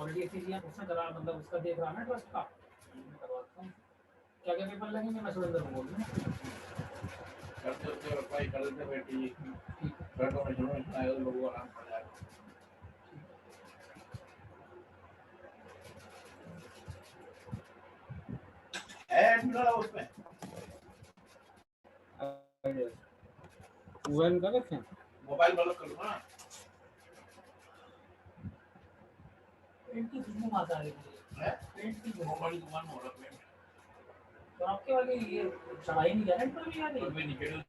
Quality अच्छी चाहिए उसने करा, मतलब उसका देख रहा ना ट्रस्ट का, करवाता हूँ। क्या क्या पेपर लगेंगे मैं सुरेंद्र को बोल दूँ करते अप्लाई कर देते बेटी, बैठो में शुरू में आएगा तो लोगों को आराम पड़ जाएगा। ऐड मिला उसमें वन का रखें मोबाइल वाला कर लो ना पेंट की खुशबू माता आ रही है, पेंट की मोबाइल दुकान में हो रहा पेंट तो आपके वाले ये चढ़ाई नहीं है पर भी आ रही है निकल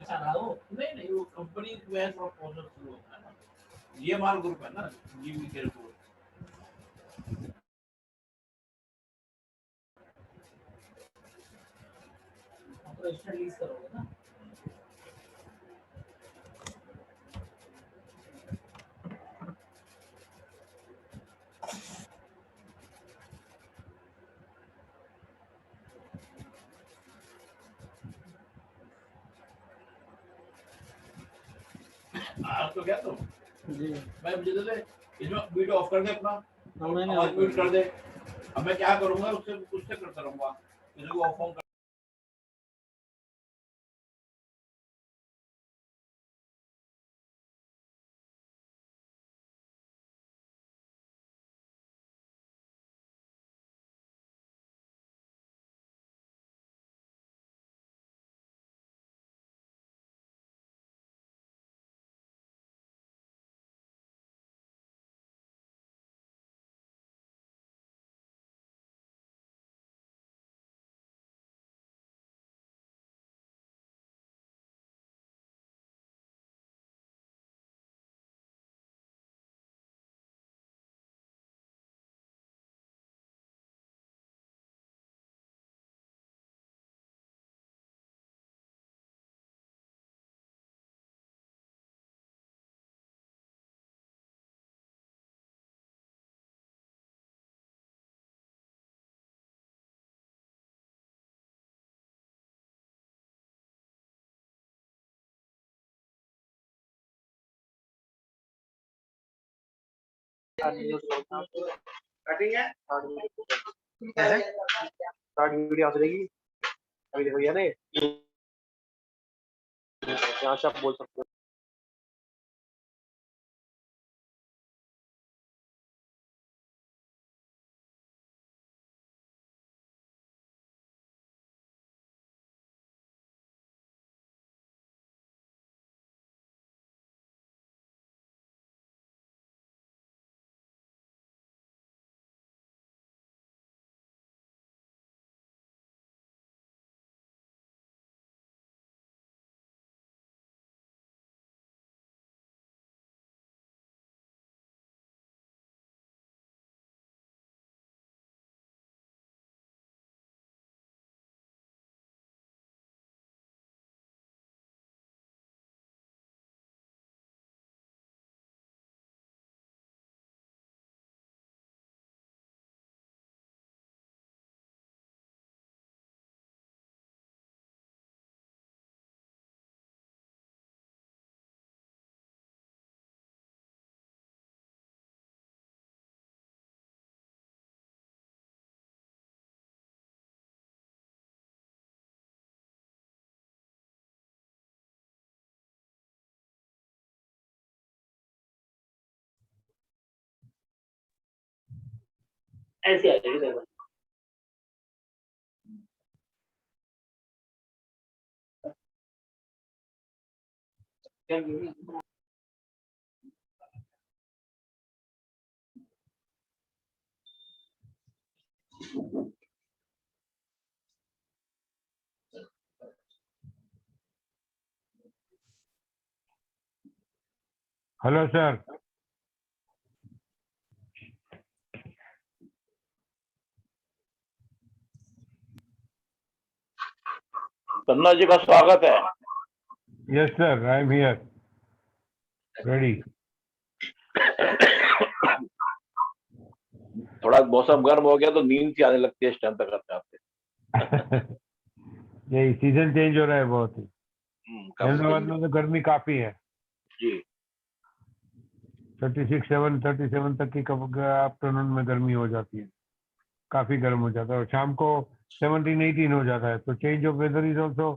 अच्छा रहा हो नहीं वो कंपनी में थोड़ा प्रोसेस शुरू होता है ना, ये माल ग्रुप है ना जीवी के को आप रजिस्टर लीज करोगे ना। आज तो क्या तो जी मैं मुझे दे इसमें वीडियो ऑफ कर दे अपना, मैंने आवाज म्यूट कर दे। अब मैं क्या करूंगा उससे उससे करता रहूंगा इसको ऑफ ऑन कर। कटिंग है स्टार्ट वीडियो आ जाएगी अभी देखो ये ना यहाँ से आप बोल सकते हो। ऐसे आ जाएगी देखो हेलो सर। कन्ना जी का स्वागत है। Yes sir, I am here ready. थोड़ा मौसम गर्म हो गया तो नींद सी आने लगती है इस टाइम तक करते आपसे। यही सीजन चेंज हो रहा है बहुत ही। काफी हैदराबाद में तो गर्मी काफी है जी। 36-37 तक की आफ्टरनून में गर्मी हो जाती है, काफी गर्म हो जाता है, और शाम को 17-18 हो जाता है। तो change of weather is also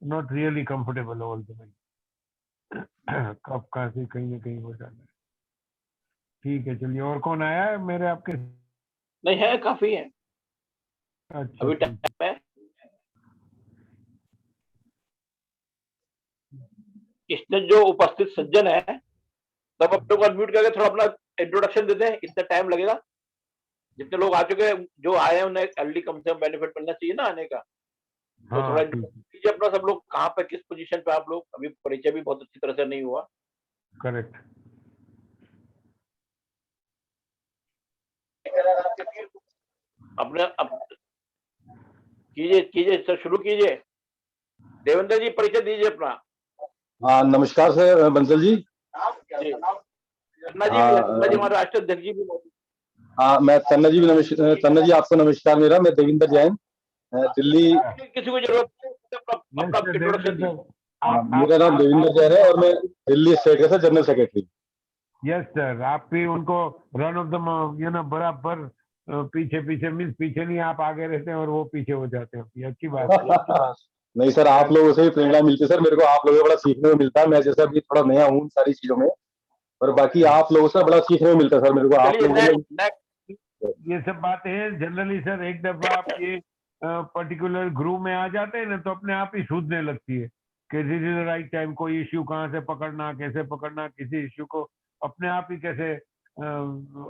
not really comfortable all the time. कब खांसी कहीं ना कहीं हो जाता है। ठीक है, चलिए। और कौन आया है मेरे आपके? नहीं है, काफी है अच्छा, अभी ठीक टाइम है। इसमें जो उपस्थित सज्जन है तब अपने को अनम्यूट करके थोड़ा अपना इंट्रोडक्शन देते हैं, इतना टाइम लगेगा। जितने लोग आ चुके हैं, जो आए हैं उन्हें अर्ली कम से कम बेनिफिट मिलना चाहिए ना आने का। तो हाँ, थोड़ा ठीक। कीजिए अपना, सब लोग कहाँ पे, किस पोजीशन पे आप लोग, अभी परिचय भी बहुत अच्छी तरह से नहीं हुआ। करेक्ट। अपने कीजिए कीजिए सर, शुरू कीजिए। देवेंद्र जी परिचय दीजिए अपना। हाँ, नमस्कार सर बंसल जी। जी, अन्ना जी भी है, हाँ, अन्ना जी हमारे राष्ट्रीय अध्यक्ष जी भी मौजूद। हाँ, मैं तन्ना जी भी तन्ना जी आपको नमस्कार। मेरा मैं देविंदर जैन, दिल्ली। किसी को जरूरत नहीं, अपना इंट्रोडक्शन दीजिए। मेरा नाम देविंदर जैन है और मैं दिल्ली स्टेट का sir general secretary. Yes sir, आप भी उनको रन ऑफ द बराबर पीछे पीछे मीन्स पीछे नहीं, आप आगे रहते हैं और वो पीछे हो जाते हैं। ये अच्छी बात है। नहीं सर, आप लोगों से भी प्रेरणा मिलती है सर, मेरे को आप लोगों से बड़ा सीखने को मिलता है। मैं जैसा भी थोड़ा नया हूँ सारी चीजों में, और बाकी आप लोगों से बड़ा सीखने को मिलता है सर मेरे को। आप चलिए लोगों ने नेक्स्ट। ये सब बातें हैं जनरली सर, एक दफा आप ये पर्टिकुलर ग्रुप में आ जाते हैं ना, तो अपने आप ही सूझने लगती है कि this is the right time, कोई इश्यू कहाँ से पकड़ना, कैसे पकड़ना, किसी इश्यू को अपने आप ही कैसे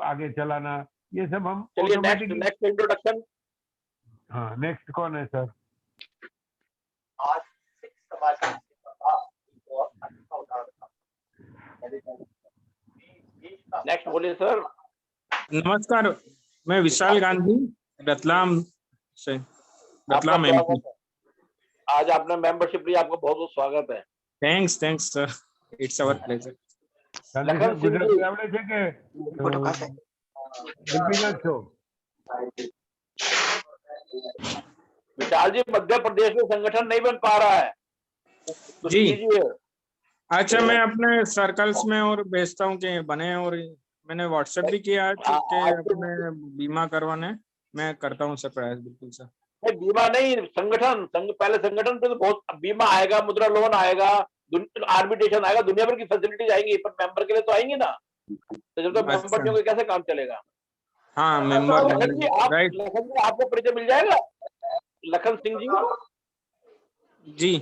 आगे चलाना, ये सब हम चलिए ऑटोमेटिकली। Next introduction. हाँ, नेक्स्ट कौन है सर? नेक्स्ट बोलिए सर। नमस्कार, मैं विशाल गांधी, रतलाम से, रतलाम आपका एमपी। स्वागत है। आज आपने मेंबरशिप ली, आपका बहुत बहुत स्वागत है। Thanks sir, it's our pleasure. Lakhan Singh Gujarat ji. आवड़े છે કે બિપિન છો? विशाल जी, मध्य प्रदेश में संगठन नहीं बन पा रहा है, कुछ जी। कीजिए। अच्छा, मैं अपने सर्कल्स में और भेजता हूँ कि बने, और मैंने व्हाट्सएप भी किया कि अपने बीमा करवाने, मैं करता हूँ सर प्रयास, बिल्कुल सर। नहीं, बीमा नहीं, संगठन पहले संगठन पे तो बहुत, बीमा आएगा, मुद्रा लोन आएगा, आर्बिट्रेशन आएगा, दुनिया भर की फैसिलिटीज आएंगी, पर मेंबर के लिए तो आएंगी ना। तो जब तक मेंबर नहीं होंगे कैसे काम चलेगा? हाँ, मेंबर लखन जी, आप राइट। लखन जी, आपको परिचय मिल जाएगा, लखन सिंह जी। जी,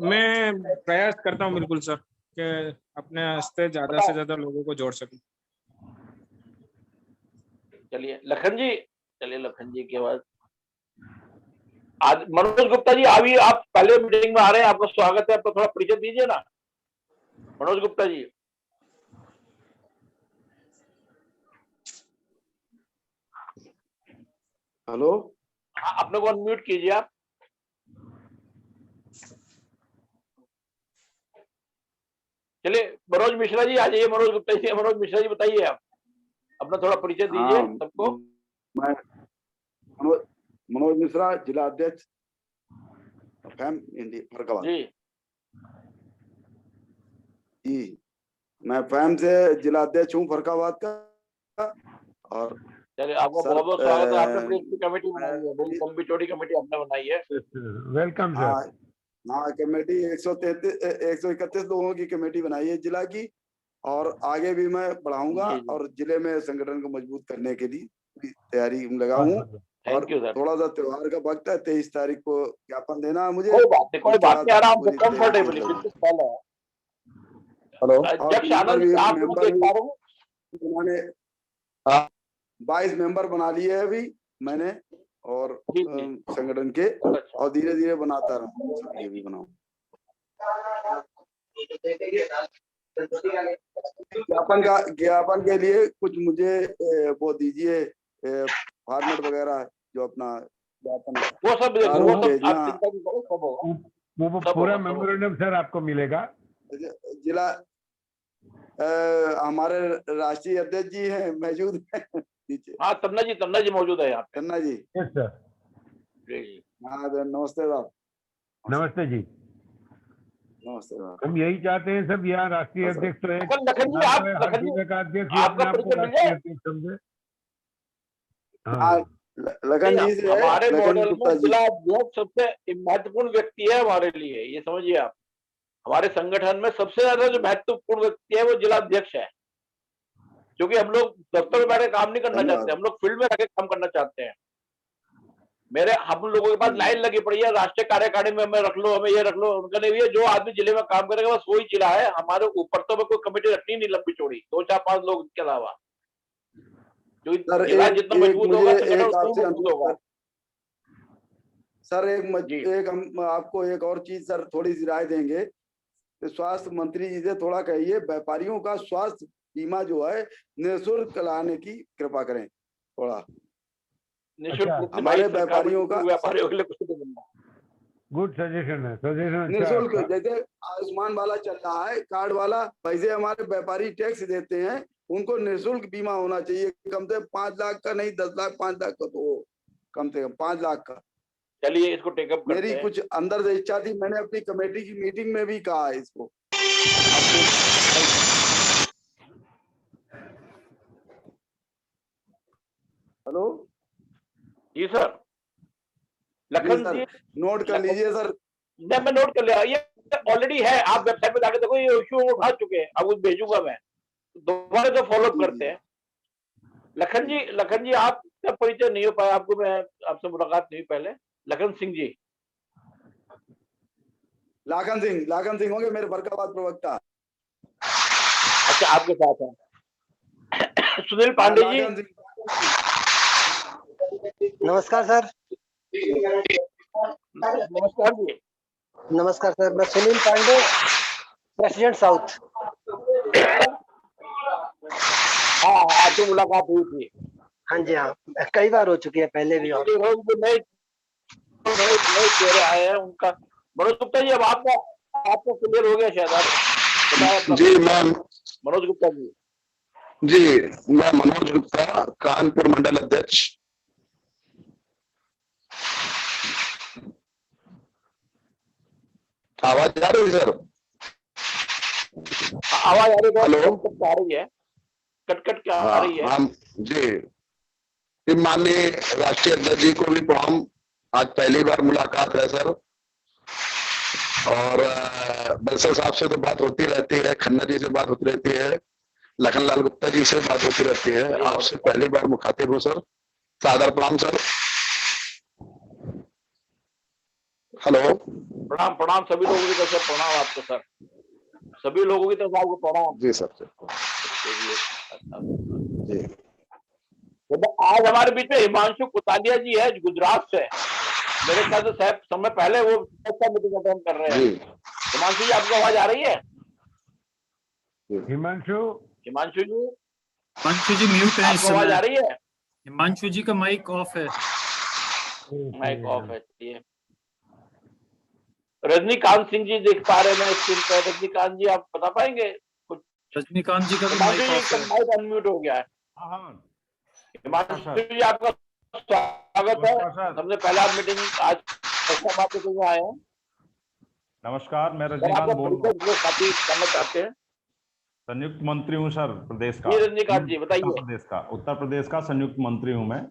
मैं प्रयास करता हूँ बिल्कुल सर कि अपने हस्ते ज्यादा से ज्यादा लोगों को जोड़ सकूं। चलिए लखन जी के बाद आज मनोज गुप्ता जी, अभी आप पहले मीटिंग में आ रहे हैं, आपका स्वागत है, आपको थोड़ा परिचय दीजिए ना मनोज गुप्ता जी। हेलो, अपने को अनम्यूट कीजिए आप। चलिए मनोज मिश्रा जी आ जाइए। मनोज गुप्ता जी, मनोज मिश्रा जी बताइए, आप अपना थोड़ा परिचय दीजिए सबको। मैं मनोज मिश्रा, जिला अध्यक्ष फैम फरकाबाद जी जी। मैं फैम से जिला अध्यक्ष हूँ फरकाबाद का। और चलिए, आपका बहुत बहुत स्वागत है। आपने बड़ी अच्छी कमेटी बनाई है, बड़ी लंबी चौड़ी कमेटी आपने बनाई है। Welcome sir. हाँ, कमेटी 131 लोगों की कमेटी बनाई है जिला की, और आगे भी मैं बढ़ाऊंगा और जिले में संगठन को मजबूत करने के लिए तैयारी लगा हूँ। और थोड़ा सा त्योहार का वक्त है, 23 तारीख को ज्ञापन देना है मुझे। कोई बात नहीं, आराम से कंफर्टेबली बिल्कुल पहले। हेलो, अध्यक्ष आनंद, आप लोग देख पा रहे हो, उन्होंने 22 मेंबर बना लिए है अभी मैंने, और संगठन के, और धीरे धीरे बनाता रहूं, ये भी बनाऊं। ज्ञापन के लिए कुछ मुझे वो दीजिए, फॉर्मेट वगैरह जो अपना ज्ञापन, वो सब आप चिंता नहीं करो, सब होगा। वो पूरा मेमोरेंडम सर आपको मिलेगा। जिला हमारे राष्ट्रीय अध्यक्ष जी हैं, मौजूद हैं नीचे। हाँ, तन्ना जी मौजूद है यहाँ पे। तन्ना जी, यस सर। हाँ, नमस्ते साहब। नमस्ते जी। नमस्ते। हम यही चाहते हैं सब, यहाँ राष्ट्रीय हाँ, सर। अध्यक्ष तो है, लखन जी आप हर लखन जी जिले का अध्यक्ष ही अपने आपका आप को परिचय मिल राष्ट्रीय जाए। अध्यक्ष समझे। हाँ, हाँ, लखन जी से है, हमारे लखन मॉडल गुप्ता में जी। जिला अध्यक्ष सबसे महत्वपूर्ण व्यक्ति है हमारे लिए, ये समझिए आप। हमारे संगठन में सबसे ज्यादा जो महत्वपूर्ण व्यक्ति है वो जिला अध्यक्ष है, क्योंकि हम लोग दफ्तर में बैठे काम नहीं करना चाहते, धन्यवाद। हम लोग फील्ड में रह काम करना चाहते हैं। हम लोगों के पास लाइन लगी पड़ी है, राष्ट्रीय कार्यकारिणी में हमें रख लो, हमें ये रख लो। उनका नहीं है, जो आदमी जिले में काम करेगा बस वही जिला है। हमारे ऊपर तो कोई कमेटी रखनी नहीं लंबी चौड़ी, 2-4-5 लोग के अलावा। जो सर जिला एक जितना एक मजबूत मुझे होगा संगठन एक उतना आपसे मजबूत अनुरोध होगा। सर, जी एक हम आपको एक और चीज सर थोड़ी सी राय देंगे। तो स्वास्थ्य मंत्री जी से थोड़ा कहिए, व्यापारियों का स्वास्थ्य बीमा जो है निःशुल्क लाने की कृपा करें थोड़ा। निःशुल्क रूप से हमारे भाई सरकार में व्यापारियों का व्यापारियों के लिए कुछ नहीं मिलना। गुड सजेशन है, सजेशन अच्छा है निःशुल्क, आपका। जैसे आयुष्मान वाला चल रहा है कार्ड वाला, पैसे हमारे व्यापारी टैक्स देते हैं, उनको निःशुल्क बीमा होना चाहिए। कम से कम 5 लाख का नहीं, 10 लाख, 5 लाख का, तो कम से कम 5 लाख का। चलिए इसको टेकअप करते मेरी हैं। कुछ अंदर से इच्छा थी, मैंने अपनी कमेटी की मीटिंग में भी कहा है इसको। हेलो जी सर, जी लखन सर, जी नोट कर लीजिए सर। नहीं, मैं नोट कर लिया, ये ऑलरेडी है। आप वेबसाइट पे जाके देखो, ये इश्यू उठा चुके हैं, अब भेजूंगा मैं, दोबारा से फॉलो अप जी करते हैं। लखन जी आपका परिचय नहीं हो पाया, आपको मैं आपसे मुलाकात नहीं हुई पहले। लखन सिंह जी, लाखन सिंह होंगे मेरे फर्रुखाबाद प्रवक्ता। अच्छा आपके साथ है। सुनील पांडे जी, लाखन सिंह। नमस्कार सर। नमस्कार जी। नमस्कार सर, मैं सुनील पांडे, प्रेसिडेंट साउथ। हाँ आपसे मुलाकात हुई थी। हाँ जी, हाँ, कई बार हो चुकी है पहले भी। और नए चेहरे आए हैं उनका। मनोज गुप्ता जी, अब आपका क्लियर हो गया शायद, आप बताएं। जी मैं मनोज गुप्ता जी। जी मैं मनोज गुप्ता, कानपुर मंडल अध्यक्ष। आवाज आ रही है सर? आवाज आ रही है? हेलो, आ रही है, कट क्या आ रही है? हम जी माननीय राष्ट्रीय अध्यक्ष जी को भी प्रणाम। आज पहली बार मुलाकात है सर, और बंसल साहब से तो बात होती रहती है, खन्ना जी से बात होती रहती है, लखनलाल गुप्ता जी से बात होती रहती है। आपसे पहली बार मुखातिब हूँ सर, सादर प्रणाम सर। हेलो, प्रणाम सभी लोगों की तरफ से, प्रणाम आपको सर, सभी लोगों की तरफ से आपको प्रणाम। जी सर। जी तो आज हमारे बीच में हिमांशु कुतालिया जी है, गुजरात से। मेरे ख्याल से समय पहले वो मीटिंग अटेंड कर रहे हैं। हिमांशु जी, आपको आवाज आ रही है? हिमांशु जी म्यूट है इस समय। आवाज आ रही है? हिमांशु जी का माइक ऑफ है। माइक ऑफ है। रजनीकांत सिंह जी देख पा रहे हैं मैं स्क्रीन पर। रजनीकांत जी, आप बता पाएंगे कुछ? रजनीकांत जी का भी माइक ऑफ है। माइक अनम्यूट हो गया है। हिमांशु जी, आपका स्वागत है। सबसे पहला मीटिंग आज मीटिंग में आए हैं। नमस्कार, मैं रजनीकांत बोल रहा हूँ। करना चाहते हैं। संयुक्त मंत्री हूँ सर, प्रदेश का। रजनीकांत जी बताइए। उत्तर प्रदेश का संयुक्त मंत्री हूँ मैं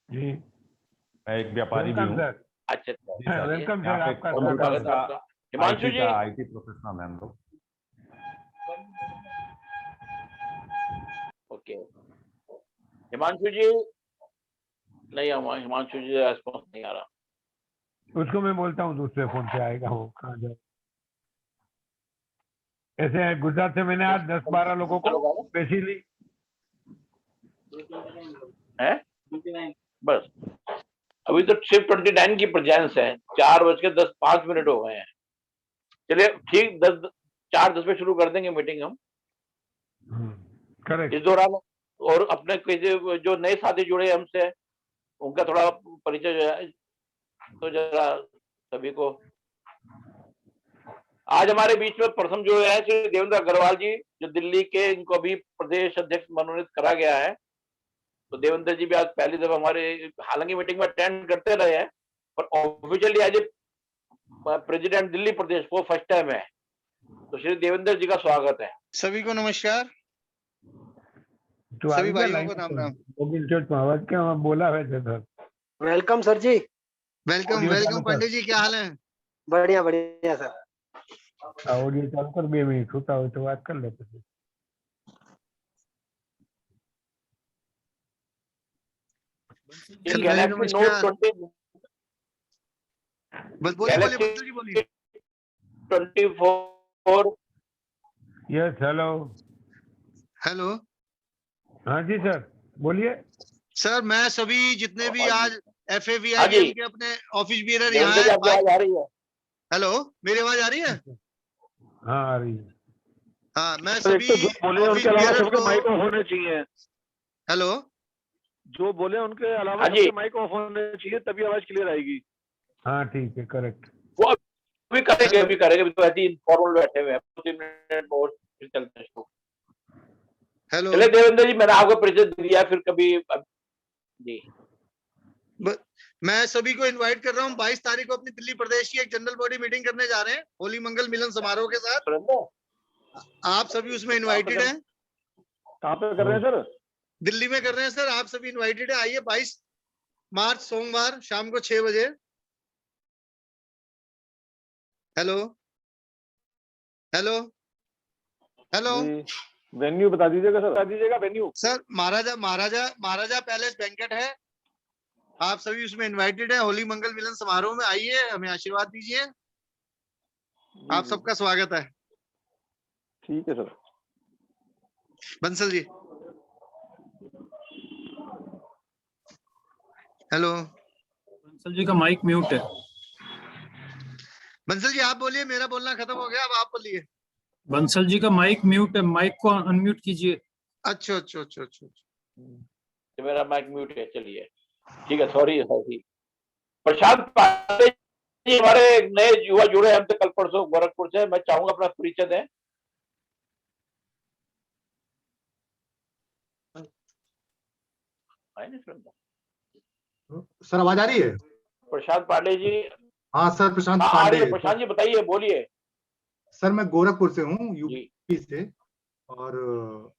जी। मैं एक व्यापारी भी हूँ। अच्छा, वेलकम सर, आपका स्वागत है। हिमांशु जी, आईटी प्रोफेशनल है हम लोग। ओके, हिमांशु जी नहीं, हिमांशु जी रेस्पॉन्स नहीं आ रहा। उसको मैं बोलता हूँ दूसरे फोन पे आएगा, वो कहाँ जाए। ऐसे है, गुजरात से मैंने आज 10-12 लोगों को पैसे ली है। बस अभी तो सिर्फ 29 की प्रेजेंस है। 4:10 हो गए हैं। चलिए ठीक, 4:10 पे शुरू कर देंगे मीटिंग हम। करेक्ट। इस दौरान और अपने जो नए साथी जुड़े हमसे, उनका थोड़ा परिचय जो है तो जरा सभी को। आज हमारे बीच में प्रथम जो है श्री देवेंद्र अग्रवाल जी, जो दिल्ली के, इनको अभी प्रदेश अध्यक्ष मनोनीत करा गया है। तो देवेंद्र जी भी आज पहली दफा हमारे, हालांकि मीटिंग में अटेंड करते रहे हैं, पर ऑफिशियली आज प्रेसिडेंट दिल्ली प्रदेश वो फर्स्ट टाइम है, तो श्री देवेंद्र जी का स्वागत है। सभी को नमस्कार। तो सभी भाइयों को राम राम। आवाज क्या बोला है सर? वेलकम सर जी। वेलकम वेलकम पांडे जी, क्या हाल है? बढ़िया बढ़िया सर। ऑडियो चालू कर 2 मिनट होता हो तो बात कर लेते हैं। बोलिए बोलिए 24। Yes hello. हेलो। हाँ जी सर बोलिए। सर मैं सभी जितने भी आज FAVIM के अपने ऑफिस बियरर यहाँ है। आ रही है? हेलो, मेरी आवाज आ रही है? हाँ आ रही है। हाँ, मैं सभी बोले उनके अलावा सबके माइक ऑफ होने चाहिए। हेलो, जो बोले उनके अलावा सबके माइक ऑफ होने चाहिए, तभी आवाज क्लियर आएगी। हाँ ठीक है, करेक्ट। वो अभी करेंगे अभी तो ऐसे इनफॉर्मल बैठे हुए हैं, 2-3 मिनट और फिर चलते हैं। हेलो। चले देवेंद्र जी, मैंने आपको परिचय दिया, फिर कभी जी। मैं सभी को इनवाइट कर रहा हूँ 22 तारीख को अपनी दिल्ली प्रदेश की एक जनरल बॉडी मीटिंग करने जा रहे हैं, होली मंगल मिलन समारोह के साथ। आप सभी उसमें इनवाइटेड हैं। कहाँ पे कर रहे हैं सर? दिल्ली में कर रहे हैं सर, आप सभी इनवाइटेड हैं। आइए 22 मार्च सोमवार शाम को 6 बजे। Hello hello hello. वेन्यू बता दीजिएगा सर, बता दीजिएगा वेन्यू। सर महाराजा पैलेस बैंकेट है, आप सभी उसमें इनवाइटेड है। होली मंगल मिलन समारोह में आइए, हमें आशीर्वाद दीजिए, आप सबका स्वागत है। ठीक है सर। बंसल जी। हेलो। बंसल जी का माइक म्यूट है। बंसल जी आप बोलिए, मेरा बोलना खत्म हो गया, अब आप बोलिए। बंसल जी का माइक म्यूट है, माइक को अनम्यूट कीजिए। अच्छा। मेरा माइक म्यूट है, चलिए ठीक है, सॉरी। प्रशांत पांडे जी हमारे नए युवा जुड़े हैं हमसे कल परसों गोरखपुर से, मैं चाहूंगा अपना परिचय दें। सर आवाज आ रही है? प्रशांत पांडे जी। हाँ सर, प्रशांत आ पांडे। रही है। प्रशांत जी बताइए, बोलिए। सर मैं गोरखपुर से हूँ, यूपी से, और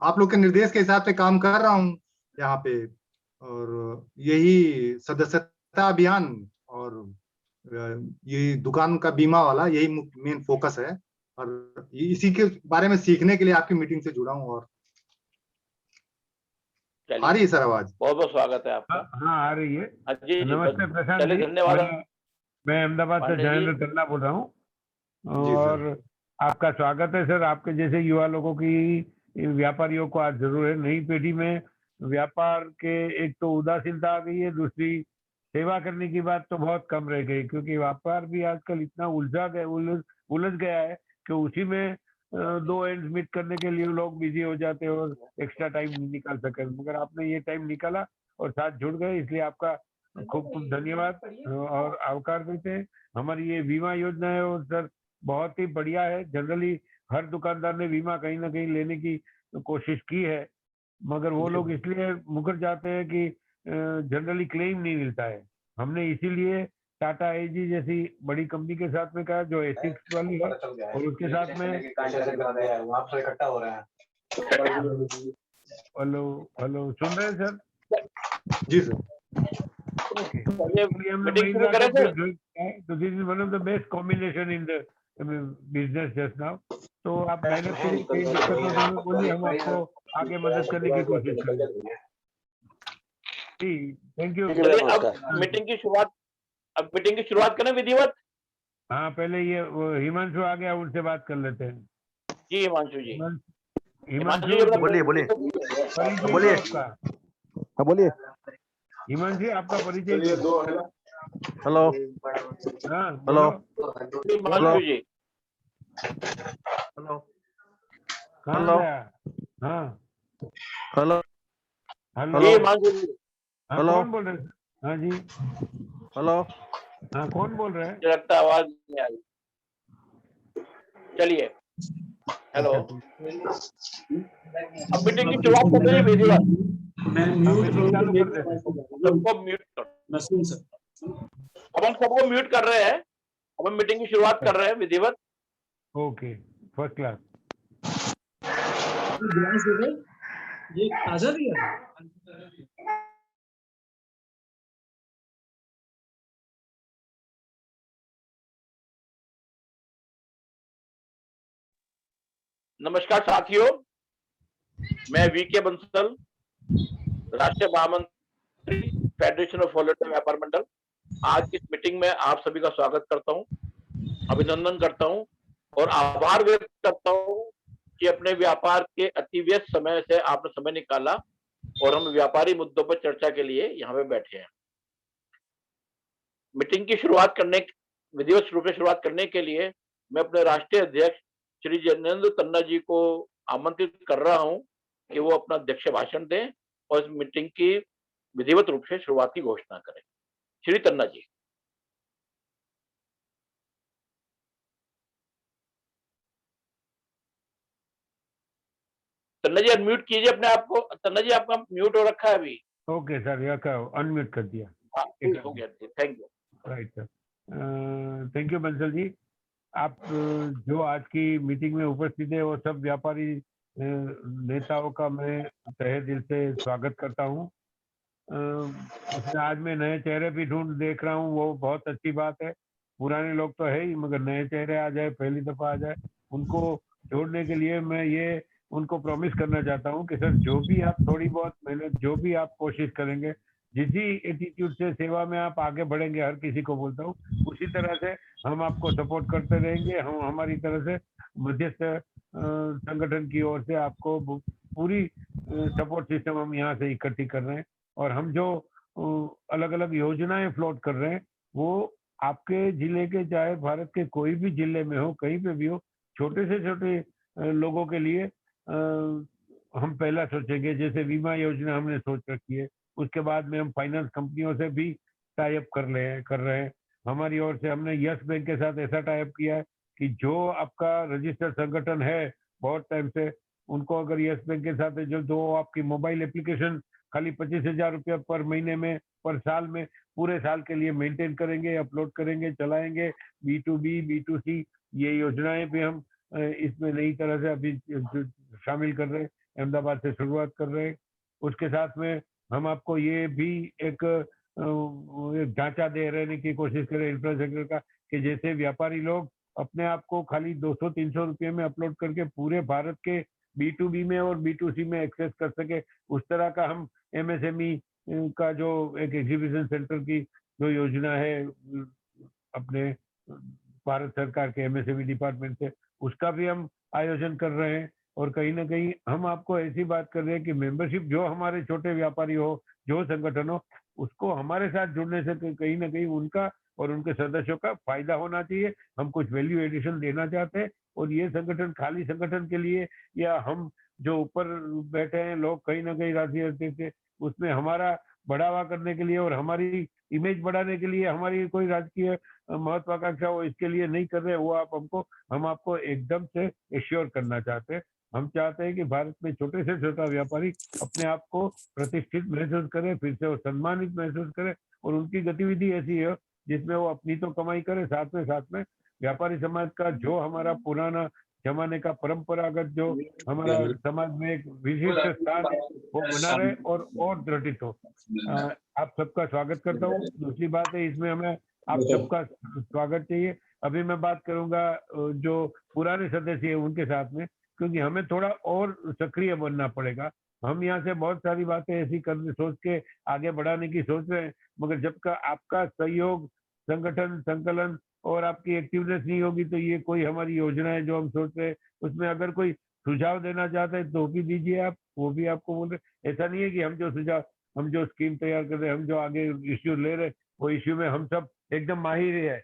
आप लोग के निर्देश के हिसाब से काम कर रहा हूँ यहाँ पे, और यही सदस्यता अभियान और ये दुकान का बीमा वाला यही मेन फोकस है, और इसी के बारे में सीखने के लिए आपकी मीटिंग से जुड़ा हूँ। और आ रही है सर आवाज? बहुत बहुत स्वागत है आपका। हाँ आ रही है। जी नमस्ते प्रशांत जी, धन्यवाद। मैं अहमदाबाद से जयेंद्र तन्ना बोल रहा हूँ, और आपका स्वागत है सर। आपके जैसे युवा लोगों की, व्यापारियों को आज जरूर है। नई पीढ़ी में व्यापार के एक तो उदासीनता आ गई है, दूसरी सेवा करने की बात तो बहुत कम रह गई, क्योंकि व्यापार भी आजकल इतना उलझ गया है कि उसी में 2 एंड्स मीट करने के लिए लोग बिजी हो जाते हैं और एक्स्ट्रा टाइम नहीं निकाल सके। मगर आपने ये टाइम निकाला और साथ जुड़ गए, इसलिए आपका खूब खूब धन्यवाद और आभार देते हैं। हमारी ये बीमा योजना है और सर बहुत ही बढ़िया है। जनरली हर दुकानदार ने बीमा कहीं ना कहीं लेने की कोशिश की है, मगर वो लोग इसलिए मुकर जाते हैं कि जनरली क्लेम नहीं मिलता है। हमने इसीलिए टाटा एजी जैसी बड़ी कंपनी के साथ में कहा, जो एथिक्स वाली है, और उसके साथ में इकट्ठा हो रहे हैं। हेलो सुन रहे हैं सर? जी sir. So this is one of the best combination in the business just now. तो आप मेहनत करिए, कोई दिक्कत हो तो बोलिए, हम आपको आगे मदद करने की कोशिश करेंगे। Thank you. अब मीटिंग की शुरुआत करें विधिवत। हाँ पहले ये हिमांशु आ गया, उनसे बात कर लेते हैं। जी हिमांशु जी। हिमांशु बोलिए बोलिए बोलिए। हाँ बोलिए हिमांशु जी, आपका परिचय। हेलो हाँ हेलो हिमांशु जी। हेलो हेलो हाँ हेलो हेलो हिमांशु जी। हेलो कौन बोल रहे हैं? हाँ जी हेलो हाँ कौन बोल रहे हैं? लगता आवाज नहीं आ रही। चलिए हेलो, अब मीटिंग की शुरुआत कर रहे हैं विधिवत। सबको म्यूट कर, अब हम सबको म्यूट कर रहे हैं। हम मीटिंग की शुरुआत कर रहे हैं विधिवत। Okay, first class. ये ताजा दिया है? नमस्कार साथियों, मैं वीके बंसल, राष्ट्रीय महामंत्री फेडरेशन ऑफ वॉलंटियर व्यापार मंडल, आज की इस मीटिंग में आप सभी का स्वागत करता हूं, अभिनंदन करता हूं और आभार व्यक्त करता हूं कि अपने व्यापार के अति व्यस्त समय से आपने समय निकाला और हम व्यापारी मुद्दों पर चर्चा के लिए यहाँ पे बैठे हैं। मीटिंग की शुरुआत करने, विधिवत रूप से शुरुआत करने के लिए मैं अपने राष्ट्रीय अध्यक्ष श्री जैनेंद्र तन्ना जी को आमंत्रित कर रहा हूं कि वो अपना अध्यक्ष भाषण दें और इस मीटिंग की विधिवत रूप से शुरुआत की घोषणा करें। श्री तन्ना जी। तन्ना जी अनम्यूट कीजिए अपने आप को। तन्ना जी आपका म्यूट हो रखा है अभी। ओके सर, या अनम्यूट कर दिया। हो गया, thank you. Right sir, thank you Bansal ji. आप जो आज की मीटिंग में उपस्थित है वो सब व्यापारी नेताओं का मैं तहे दिल से स्वागत करता हूँ। उसमें आज मैं नए चेहरे भी ढूंढ देख रहा हूँ, वो बहुत अच्छी बात है। पुराने लोग तो है ही, मगर नए चेहरे आ जाए, पहली दफा आ जाए, उनको जोड़ने के लिए मैं ये उनको प्रॉमिस करना चाहता हूँ कि सर जो भी आप थोड़ी बहुत मेहनत, जो भी आप कोशिश करेंगे, जिस भी एटीट्यूड से सेवा में आप आगे बढ़ेंगे, हर किसी को बोलता हूँ, उसी तरह से हम आपको सपोर्ट करते रहेंगे। हम हमारी तरह से मध्यस्थ संगठन की ओर से आपको पूरी सपोर्ट सिस्टम हम यहाँ से इकट्ठी कर रहे हैं और हम जो अलग अलग योजनाएं फ्लोट कर रहे हैं वो आपके जिले के, चाहे भारत के कोई भी जिले में हो, कहीं पे भी हो, छोटे से छोटे लोगों के लिए हम पहला सोचेंगे। जैसे बीमा योजना हमने सोच रखी है, उसके बाद में हम फाइनेंस कंपनियों से भी टाई अप कर रहे हैं। हमारी ओर से हमने यस बैंक के साथ ऐसा टाई अप किया है कि जो आपका रजिस्टर्ड संगठन है बहुत टाइम से, उनको अगर यस बैंक के साथ जो आपकी मोबाइल एप्लीकेशन खाली 25,000 रुपया पर महीने में, पर साल में, पूरे साल के लिए मेंटेन करेंगे, अपलोड करेंगे, चलाएंगे, B2B B2C ये योजनाएं भी हम इसमें नई तरह से अभी शामिल कर रहे हैं, अहमदाबाद से शुरुआत कर रहे हैं। उसके साथ में हम आपको ये भी एक ढांचा दे रहने की कोशिश करें इंफ्रास्ट्रक्चर का, कि जैसे व्यापारी लोग अपने आप को खाली 200-300 रुपये में अपलोड करके पूरे भारत के B2B में और B2C में एक्सेस कर सके, उस तरह का हम MSME का जो एक एग्जीबिशन सेंटर की जो योजना है अपने भारत सरकार के MSME डिपार्टमेंट से, उसका भी हम आयोजन कर रहे हैं। और कहीं ना कहीं हम आपको ऐसी बात कर रहे हैं कि मेंबरशिप जो हमारे छोटे व्यापारी हो, जो संगठन हो, उसको हमारे साथ जुड़ने से कहीं ना कहीं उनका और उनके सदस्यों का फायदा होना चाहिए। हम कुछ वैल्यू एडिशन देना चाहते हैं और ये संगठन खाली संगठन के लिए या हम जो ऊपर बैठे हैं लोग कहीं ना कहीं राष्ट्रीय अध्यक्ष, उसमें हमारा बढ़ावा करने के लिए और हमारी इमेज बढ़ाने के लिए हमारी कोई राजकीय महत्वाकांक्षा हो इसके लिए नहीं कर रहे। वो हम आपको एकदम से एश्योर करना चाहते हैं। हम चाहते हैं कि भारत में छोटे से छोटा व्यापारी अपने आप को प्रतिष्ठित महसूस करे, फिर से वो सम्मानित महसूस करे और उनकी गतिविधि ऐसी है जिसमें वो अपनी तो कमाई करे, साथ में व्यापारी समाज का जो हमारा पुराना जमाने का परंपरागत जो हमारा समाज में एक विशिष्ट स्थान है वो बना रहे और दृढ़ित हो। आप सबका स्वागत करता हूँ। दूसरी बात है, इसमें हमें आप सबका स्वागत चाहिए। अभी मैं बात करूंगा जो पुराने सदस्य है उनके साथ में, क्योंकि हमें थोड़ा और सक्रिय बनना पड़ेगा। हम यहाँ से बहुत सारी बातें ऐसी करने सोच के आगे बढ़ाने की सोच रहे हैं, मगर जब का आपका सहयोग, संगठन, संकलन और आपकी एक्टिवनेस नहीं होगी तो ये कोई हमारी योजनाएं जो हम सोच रहे हैं उसमें अगर कोई सुझाव देना चाहते हैं तो भी दीजिए आप, वो भी आपको बोल रहे। ऐसा नहीं है कि हम जो स्कीम तैयार कर रहे हैं, हम जो आगे इश्यू ले रहे हैं वो इश्यू में हम सब एकदम माहिर है।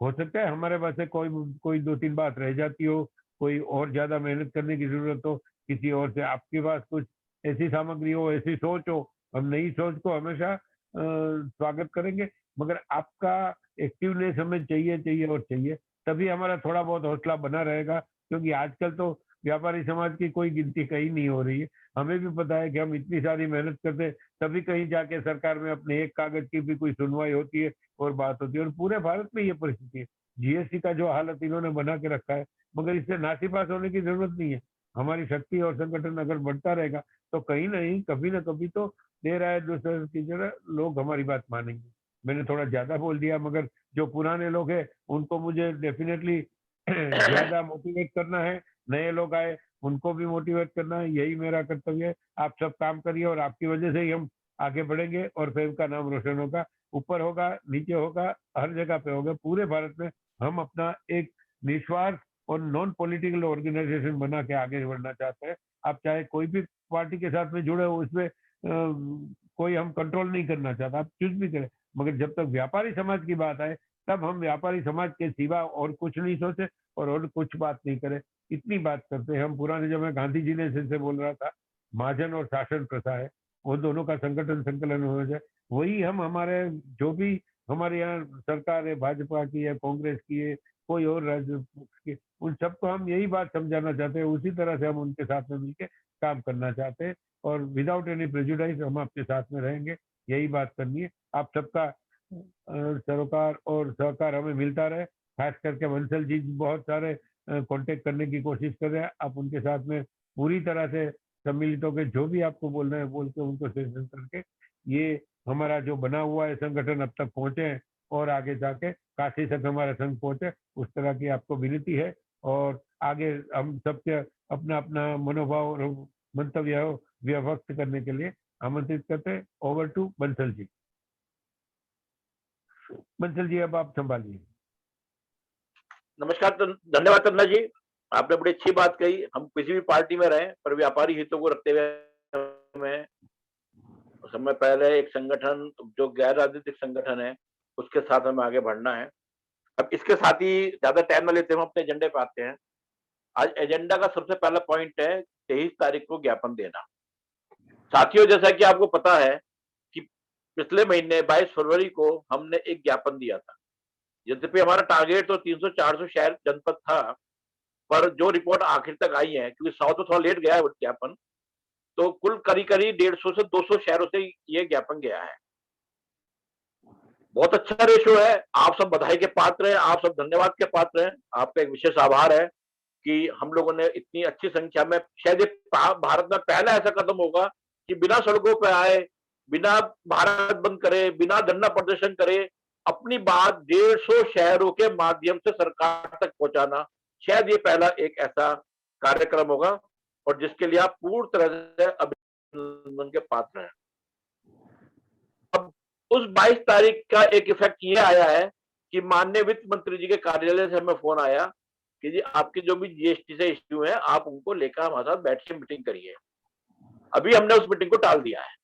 हो सकता है हमारे पास से कोई 2-3 बात रह जाती हो, कोई और ज्यादा मेहनत करने की जरूरत हो, किसी और से आपके पास कुछ ऐसी सामग्री हो, ऐसी सोच हो, हम नई सोच को हमेशा स्वागत करेंगे, मगर आपका एक्टिवनेस हमें चाहिए, तभी हमारा थोड़ा बहुत हौसला बना रहेगा। क्योंकि आजकल तो व्यापारी समाज की कोई गिनती कहीं नहीं हो रही है। हमें भी पता है कि हम इतनी सारी मेहनत करते तभी कहीं जाके सरकार में अपने एक कागज की भी कोई सुनवाई होती है और बात होती है, और पूरे भारत में ये परिस्थिति है। जीएसटी का जो हालत इन्होंने बना के रखा है, मगर इससे नासीपास होने की जरूरत नहीं है। हमारी शक्ति और संगठन अगर बढ़ता रहेगा तो कहीं नहीं कभी ना कभी तो देर आए दूसरे की जगह लोग हमारी बात मानेंगे। मैंने थोड़ा ज्यादा बोल दिया, मगर जो पुराने लोग हैं उनको मुझे डेफिनेटली ज्यादा मोटिवेट करना है, नए लोग आए उनको भी मोटिवेट करना है, यही मेरा कर्तव्य है। आप सब काम करिए और आपकी वजह से ही हम आगे बढ़ेंगे और फैब का नाम रोशन होगा, ऊपर होगा, नीचे होगा, हर जगह पे होगा। पूरे भारत में हम अपना एक निस्वार्थ और नॉन पॉलिटिकल ऑर्गेनाइजेशन बना के आगे बढ़ना चाहते हैं। आप चाहे कोई भी पार्टी के साथ में जुड़े हो, इसमें कोई हम कंट्रोल नहीं करना चाहता, आप कुछ भी करें, मगर जब तक व्यापारी समाज की बात आए तब हम व्यापारी समाज के सिवा और कुछ नहीं सोचे और कुछ बात नहीं करें। इतनी बात करते हैं हम। पुराने जब मैं गांधी जी ने से बोल रहा था, महाजन और शासन प्रथा है, वो दोनों का संगठन संकलन हो जाए, वही हम हमारे जो भी हमारे यहाँ सरकार है, भाजपा की है, कांग्रेस की है, कोई और राज्य की, उन सबको हम यही बात समझाना चाहते हैं। उसी तरह से हम उनके साथ में मिलकर काम करना चाहते हैं और विदाउट एनी प्रेजुडाइज हम आपके साथ में रहेंगे, यही बात करनी है। आप सबका सरोकार और सहकार हमें मिलता रहे। खास करके बंसल जी बहुत सारे कांटेक्ट करने की कोशिश कर रहे हैं, आप उनके साथ में पूरी तरह से सम्मिलित होकर जो भी आपको बोलना है बोल के उनको सेशन करके ये हमारा जो बना हुआ है संगठन अब तक पहुंचे और आगे जाके काशी तक हमारा संघ पहुंचे, उस तरह की आपको विनती है। और आगे हम सबके अपना अपना मनोभाव और मंतव्य व्यक्त करने के लिए आमंत्रित करते हैं। Over to Bansal ji. बंसल जी अब आप संभालिए। नमस्कार, धन्यवाद तन्ना जी, आपने बड़ी अच्छी बात कही। हम किसी भी पार्टी में रहें पर व्यापारी हितों को रखते हुए हमें समय पहले एक संगठन जो गैर राजनीतिक संगठन है उसके साथ हमें आगे बढ़ना है। अब इसके साथ ही ज्यादा टाइम न लेते हम अपने एजेंडे पे आते हैं। आज एजेंडा का सबसे पहला पॉइंट है 23 तारीख को ज्ञापन देना। साथियों, जैसा कि आपको पता है कि पिछले महीने 22 फरवरी को हमने एक ज्ञापन दिया था। यद्यपि हमारा टारगेट तो 300-400 शहर जनपद था, पर जो रिपोर्ट आखिर तक आई है, क्योंकि 100 तो थोड़ा लेट गया है ज्ञापन, तो कुल करीब 150 से 200 शहरों से ये ज्ञापन गया है। बहुत अच्छा रेशो है। आप सब बधाई के पात्र हैं, आप सब धन्यवाद के पात्र हैं। आपका एक विशेष आभार है कि हम लोगों ने इतनी अच्छी संख्या में, शायद भारत में पहला ऐसा कदम होगा कि बिना सड़कों पे आए, बिना भारत बंद करे, बिना धरना प्रदर्शन करे, अपनी बात 150 शहरों के माध्यम से सरकार तक पहुंचाना, शायद ये पहला एक ऐसा कार्यक्रम होगा और जिसके लिए आप पूर्ण तरह से अभिनंदन के पात्र हैं। अब उस 22 तारीख का एक इफेक्ट ये आया है कि माननीय वित्त मंत्री जी के कार्यालय से हमें फोन आया कि जी आपके जो भी जीएसटी से इश्यू है आप उनको लेकर हमारे साथ बैठ के मीटिंग करिए। अभी हमने उस मीटिंग को टाल दिया है।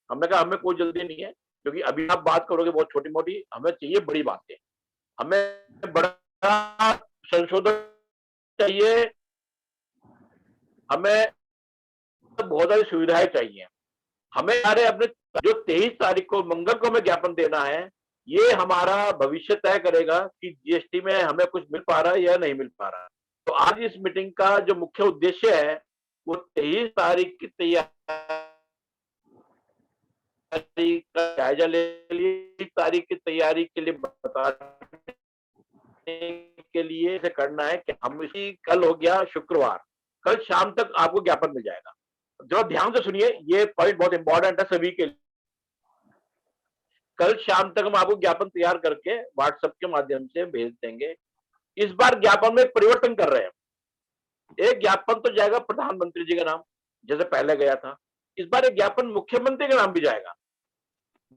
हमने कहा हमें कोई जल्दी नहीं है, क्योंकि अभी आप बात करोगे बहुत छोटी मोटी, हमें चाहिए बड़ी बातें, हमें बड़ा संशोधन चाहिए, हमें बहुत सारी सुविधाएं चाहिए। हमें सारे अपने जो 23 तारीख को मंगल को हमें ज्ञापन देना है, ये हमारा भविष्य तय करेगा कि जीएसटी में हमें कुछ मिल पा रहा है या नहीं मिल पा रहा है। तो आज इस मीटिंग का जो मुख्य उद्देश्य है वो 23 तारीख की तैयारी का जायजा ले लिए, तारीख की तैयारी के लिए बताने के लिए से करना है कि हम इसी, कल हो गया शुक्रवार, कल शाम तक आपको ज्ञापन मिल जाएगा। जरा ध्यान से सुनिए, ये पॉइंट बहुत इंपॉर्टेंट है सभी के लिए। कल शाम तक हम आपको ज्ञापन तैयार करके व्हाट्सएप के माध्यम से भेज देंगे। इस बार ज्ञापन में एक परिवर्तन कर रहे हैं। एक ज्ञापन तो जाएगा प्रधानमंत्री जी का नाम, जैसे पहले गया था। इस बार एक ज्ञापन मुख्यमंत्री का नाम भी जाएगा।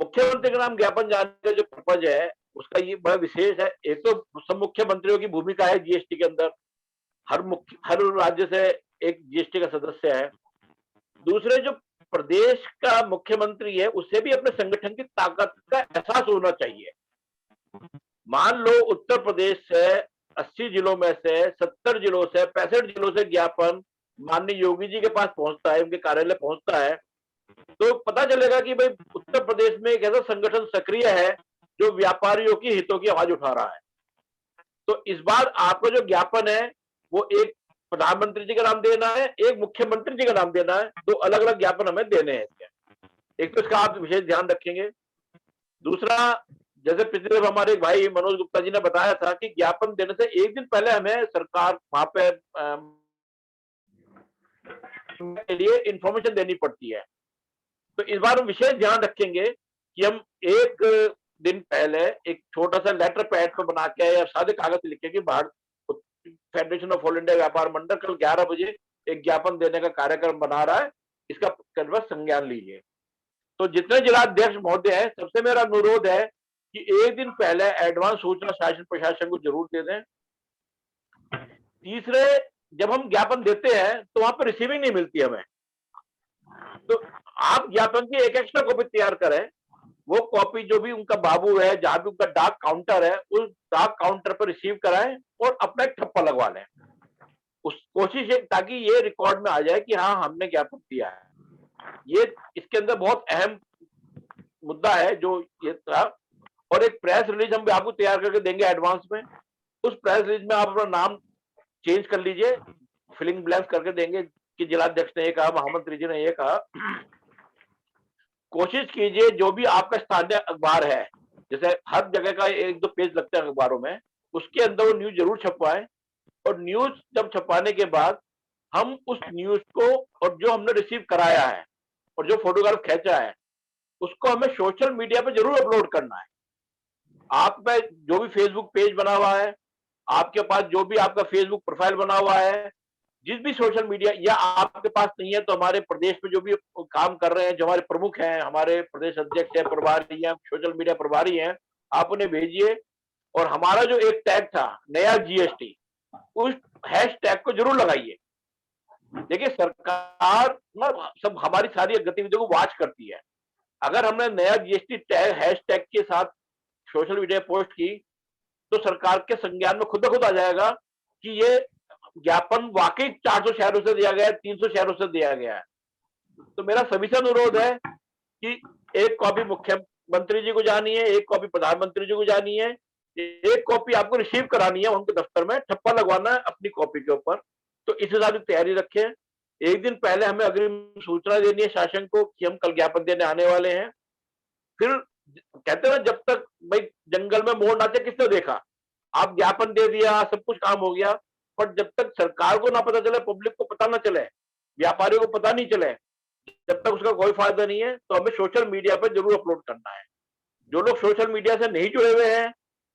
मुख्यमंत्री का नाम ज्ञापन जाने का जो पर्पज है उसका ये बड़ा विशेष है। एक तो सब मुख्यमंत्रियों की भूमिका है जीएसटी के अंदर, हर राज्य से एक जीएसटी का सदस्य है। दूसरे जो प्रदेश का मुख्यमंत्री है उसे भी अपने संगठन की ताकत का एहसास होना चाहिए। मान लो उत्तर प्रदेश से 80 जिलों में से 70 जिलों से 65 जिलों से ज्ञापन माननीय योगी जी के पास पहुंचता है, उनके कार्यालय पहुंचता है, तो पता चलेगा कि भाई उत्तर प्रदेश में एक ऐसा संगठन सक्रिय है जो व्यापारियों की हितों की आवाज उठा रहा है। तो इस बार आपको जो ज्ञापन है वो एक प्रधानमंत्री जी का नाम देना है, एक मुख्यमंत्री जी का नाम देना है। दो अलग अलग ज्ञापन हमें देने हैं इसके। एक तो इसका आप विशेष ध्यान रखेंगे। दूसरा, जैसे पिछले दिन हमारे एक भाई मनोज गुप्ता जी ने बताया था कि ज्ञापन देने से एक दिन पहले हमें सरकार वहां पे के लिए इंफॉर्मेशन देनी पड़ती है। तो इस बार हम विशेष ध्यान रखेंगे कि हम एक दिन पहले एक छोटा सा लेटर पैड पर बना के या सादे कागज लिख के कि Bharat federation of all India व्यापार मंडल कल 11 बजे एक ज्ञापन देने का कार्यक्रम बना रहा है, इसका कन्वर्स संज्ञान लीजिए। तो जितने जिलाध्यक्ष महोदय है, सबसे मेरा अनुरोध है कि एक दिन पहले एडवांस सूचना शासन प्रशासन को जरूर दे दें। तीसरे, जब हम ज्ञापन देते हैं तो वहां पर रिसीविंग नहीं मिलती हमें, तो आप ज्ञापन की एक एक्स्ट्रा कॉपी तैयार करें। वो कॉपी जो भी उनका बाबू है, जहां भी उनका डाक काउंटर है, उस डाक काउंटर पर रिसीव कराएं और अपना एक ठप्पा लगवा लें। उस कोशिश है ताकि ये रिकॉर्ड में आ जाए कि हाँ हमने ज्ञापन दिया है। ये इसके अंदर बहुत अहम मुद्दा है जो ये था। और एक प्रेस रिलीज हम आपको तैयार करके देंगे एडवांस में। उस प्रेस रिलीज में आप अपना नाम चेंज कर लीजिए, फिलिंग ब्लैंक्स करके देंगे कि जिलाध्यक्ष ने ये कहा, महामंत्री जी ने ये कहा। कोशिश कीजिए जो भी आपका स्थानीय अखबार है, जैसे हर जगह का 1-2 पेज लगते हैं अखबारों में, उसके अंदर वो न्यूज जरूर छपवाएं। और न्यूज जब छपाने के बाद हम उस न्यूज को और जो हमने रिसीव कराया है और जो फोटोग्राफ खींचा है उसको हमें सोशल मीडिया पे जरूर अपलोड करना है। आप पे जो भी फेसबुक पेज बना हुआ है, आपके पास जो भी आपका फेसबुक प्रोफाइल बना हुआ है, जिस भी सोशल मीडिया, या आपके पास नहीं है तो हमारे प्रदेश में जो भी काम कर रहे हैं, जो हमारे प्रमुख हैं, हमारे प्रदेश अध्यक्ष है, प्रभारी हैं, सोशल मीडिया प्रभारी हैं, आप उन्हें भेजिए। और हमारा जो एक टैग था नया जीएसटी, उस हैशटैग को जरूर लगाइए। देखिए सरकार ना सब हमारी सारी गतिविधियों को वॉच करती है। अगर हमने नया जीएसटी टैग हैशटैग के साथ सोशल मीडिया पोस्ट की तो सरकार के संज्ञान में खुद ब खुद आ जाएगा कि ये ज्ञापन वाकई 400 शहरों से दिया गया है, 300 शहरों से दिया गया है। तो मेरा सभी से अनुरोध है कि एक कॉपी मुख्यमंत्री जी को जानी है, एक कॉपी प्रधानमंत्री जी को जानी है, एक कॉपी आपको रिसीव करानी है उनके दफ्तर में, ठप्पा लगवाना है अपनी कॉपी के ऊपर। तो इस हिसाब से तैयारी रखें। एक दिन पहले हमें अग्रिम सूचना देनी है शासन को कि हम कल ज्ञापन देने आने वाले हैं। फिर कहते हैं ना, जब तक भाई जंगल में मोर नाचे किसने देखा, आप ज्ञापन दे दिया, सब कुछ काम हो गया, पर जब तक सरकार को ना पता चले, पब्लिक को पता ना चले, व्यापारियों को पता नहीं चले, जब तक उसका कोई फायदा नहीं है। तो हमें सोशल मीडिया पर जरूर अपलोड करना है। जो लोग सोशल मीडिया से नहीं जुड़े हुए हैं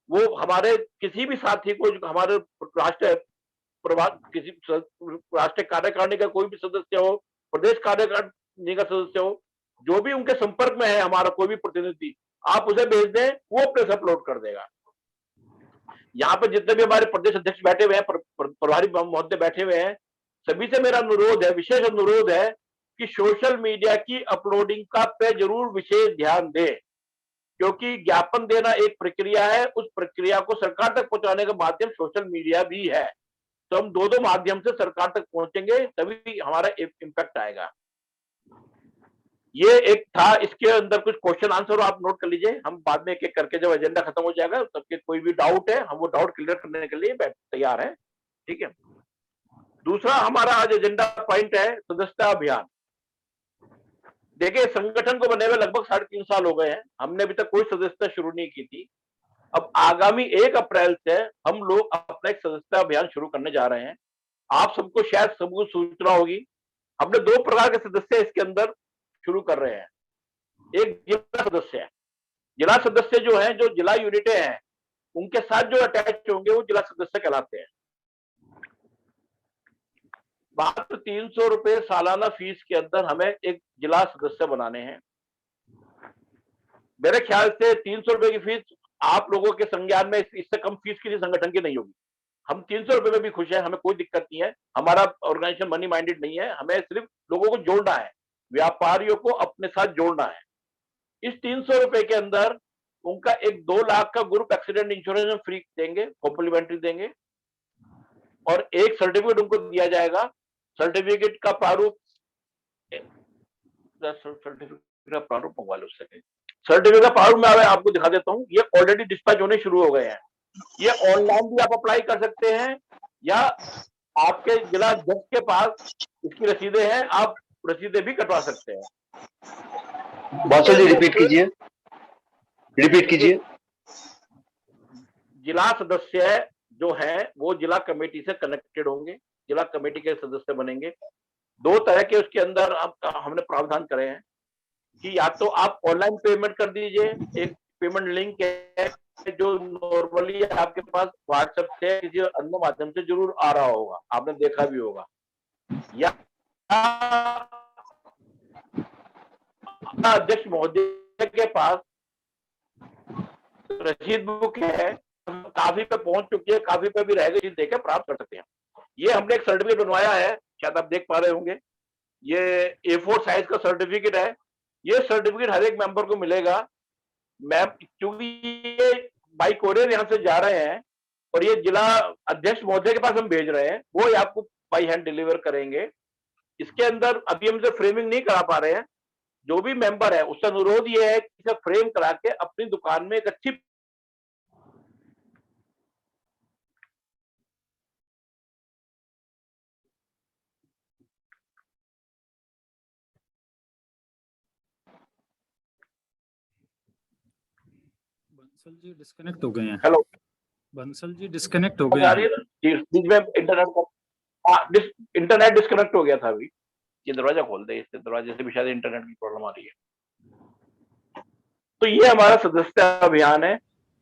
वो हमारे किसी भी साथी को, हमारे किसी राष्ट्रीय कार्यकारिणी का कोई भी सदस्य हो, प्रदेश कार्यकारिणी का सदस्य हो, जो भी उनके संपर्क में है हमारा कोई भी प्रतिनिधि, आप उसे भेज दें, वो अपने से अपलोड कर देगा। यहाँ पे जितने भी हमारे प्रदेश अध्यक्ष बैठे हुए हैं, प्रभारी महोदय बैठे हुए हैं, सभी से मेरा अनुरोध है, विशेष अनुरोध है कि सोशल मीडिया की अपलोडिंग का पे जरूर विशेष ध्यान दें, क्योंकि ज्ञापन देना एक प्रक्रिया है, उस प्रक्रिया को सरकार तक पहुंचाने का माध्यम सोशल मीडिया भी है। तो हम दो माध्यम से सरकार तक पहुंचेंगे तभी हमारा इम्पैक्ट आएगा। ये एक था, इसके अंदर कुछ क्वेश्चन आंसर आप नोट कर लीजिए, हम बाद में एक एक करके जब एजेंडा खत्म हो जाएगा सबके कोई भी डाउट है हम वो डाउट क्लियर करने के लिए तैयार हैं। ठीक है। दूसरा हमारा आज एजेंडा पॉइंट है सदस्यता अभियान। देखिए संगठन को बने हुए लगभग 3.5 साल हो गए हैं, हमने अभी तक कोई सदस्यता शुरू नहीं की थी। अब आगामी 1 अप्रैल से हम लोग अपना एक सदस्यता अभियान शुरू करने जा रहे हैं। आप सबको शायद सबको सूचना होगी, हमने 2 प्रकार के सदस्य इसके अंदर शुरू कर रहे हैं। एक जिला सदस्य है, जिला सदस्य जो है, जो जिला यूनिटें हैं उनके साथ जो अटैच होंगे वो जिला सदस्य कहलाते हैं। मात्र 300 रुपए सालाना फीस के अंदर हमें एक जिला सदस्य बनाने हैं। मेरे ख्याल से 300 रुपए की फीस आप लोगों के संज्ञान में इससे कम फीस किसी संगठन की नहीं होगी। हम 300 रुपए में भी खुश हैं, हमें कोई दिक्कत नहीं है। हमारा ऑर्गेनाइजेशन मनी माइंडेड नहीं है, हमें सिर्फ लोगों को जोड़ना है, व्यापारियों को अपने साथ जोड़ना है। इस 300 रुपए के अंदर उनका एक 2 लाख का ग्रुप एक्सीडेंट इंश्योरेंस फ्री देंगे, कॉम्प्लीमेंट्री देंगे, और एक सर्टिफिकेट उनको दिया जाएगा। सर्टिफिकेट का प्रारूप मंगवा लो, सर्टिफिकेट का प्रारूप मैं आपको दिखा देता हूँ। ये ऑलरेडी डिस्पैच होने शुरू हो गए हैं। ये ऑनलाइन भी आप अप्लाई कर सकते हैं या आपके जिला अध्यक्ष के पास इसकी रसीदें हैं, आप रसीदें भी कटवा सकते हैं। बादशाह जी रिपीट कीजिए। जिला सदस्य जो हैं वो जिला कमेटी से कनेक्टेड होंगे, जिला कमेटी के सदस्य बनेंगे। 2 तरह के उसके अंदर अब हमने प्रावधान करे हैं कि या तो आप ऑनलाइन पेमेंट कर दीजिए, एक पेमेंट लिंक है जो नॉर्मली आपके पास व्हाट्सएप से किसी अन्य माध्यम से जरूर आ रहा होगा, आपने देखा भी होगा, या अध्यक्ष महोदय के पास रसीद बुक है, काफी पे पहुंच चुकी है, काफी पे भी रह गई, देकर प्राप्त कर सकते हैं। ये हमने एक सर्टिफिकेट बनवाया है, शायद आप देख पा रहे होंगे, ये A4 साइज का सर्टिफिकेट है। ये सर्टिफिकेट हर एक मेंबर को मिलेगा। मैम क्योंकि ये बाई कोरियर यहाँ से जा रहे हैं और ये जिला अध्यक्ष महोदय के पास हम भेज रहे हैं, वो ही आपको बाई हैंड डिलीवर करेंगे। इसके अंदर अभी हम इसे फ्रेमिंग नहीं करा पा रहे हैं, जो भी मेंबर है उसका अनुरोध ये है कि इसे फ्रेम करा के अपनी दुकान में एक अच्छी बंसल जी डिस्कनेक्ट हो गए हैं। हेलो बंसल जी डिस्कनेक्ट हो गए हैं। बीच में इंटरनेट डिस्कनेक्ट हो गया था अभी। ये दरवाजा खोल दे, इससे दरवाजे से भी शायद इंटरनेट की प्रॉब्लम आ रही है। तो ये हमारा सदस्यता अभियान है।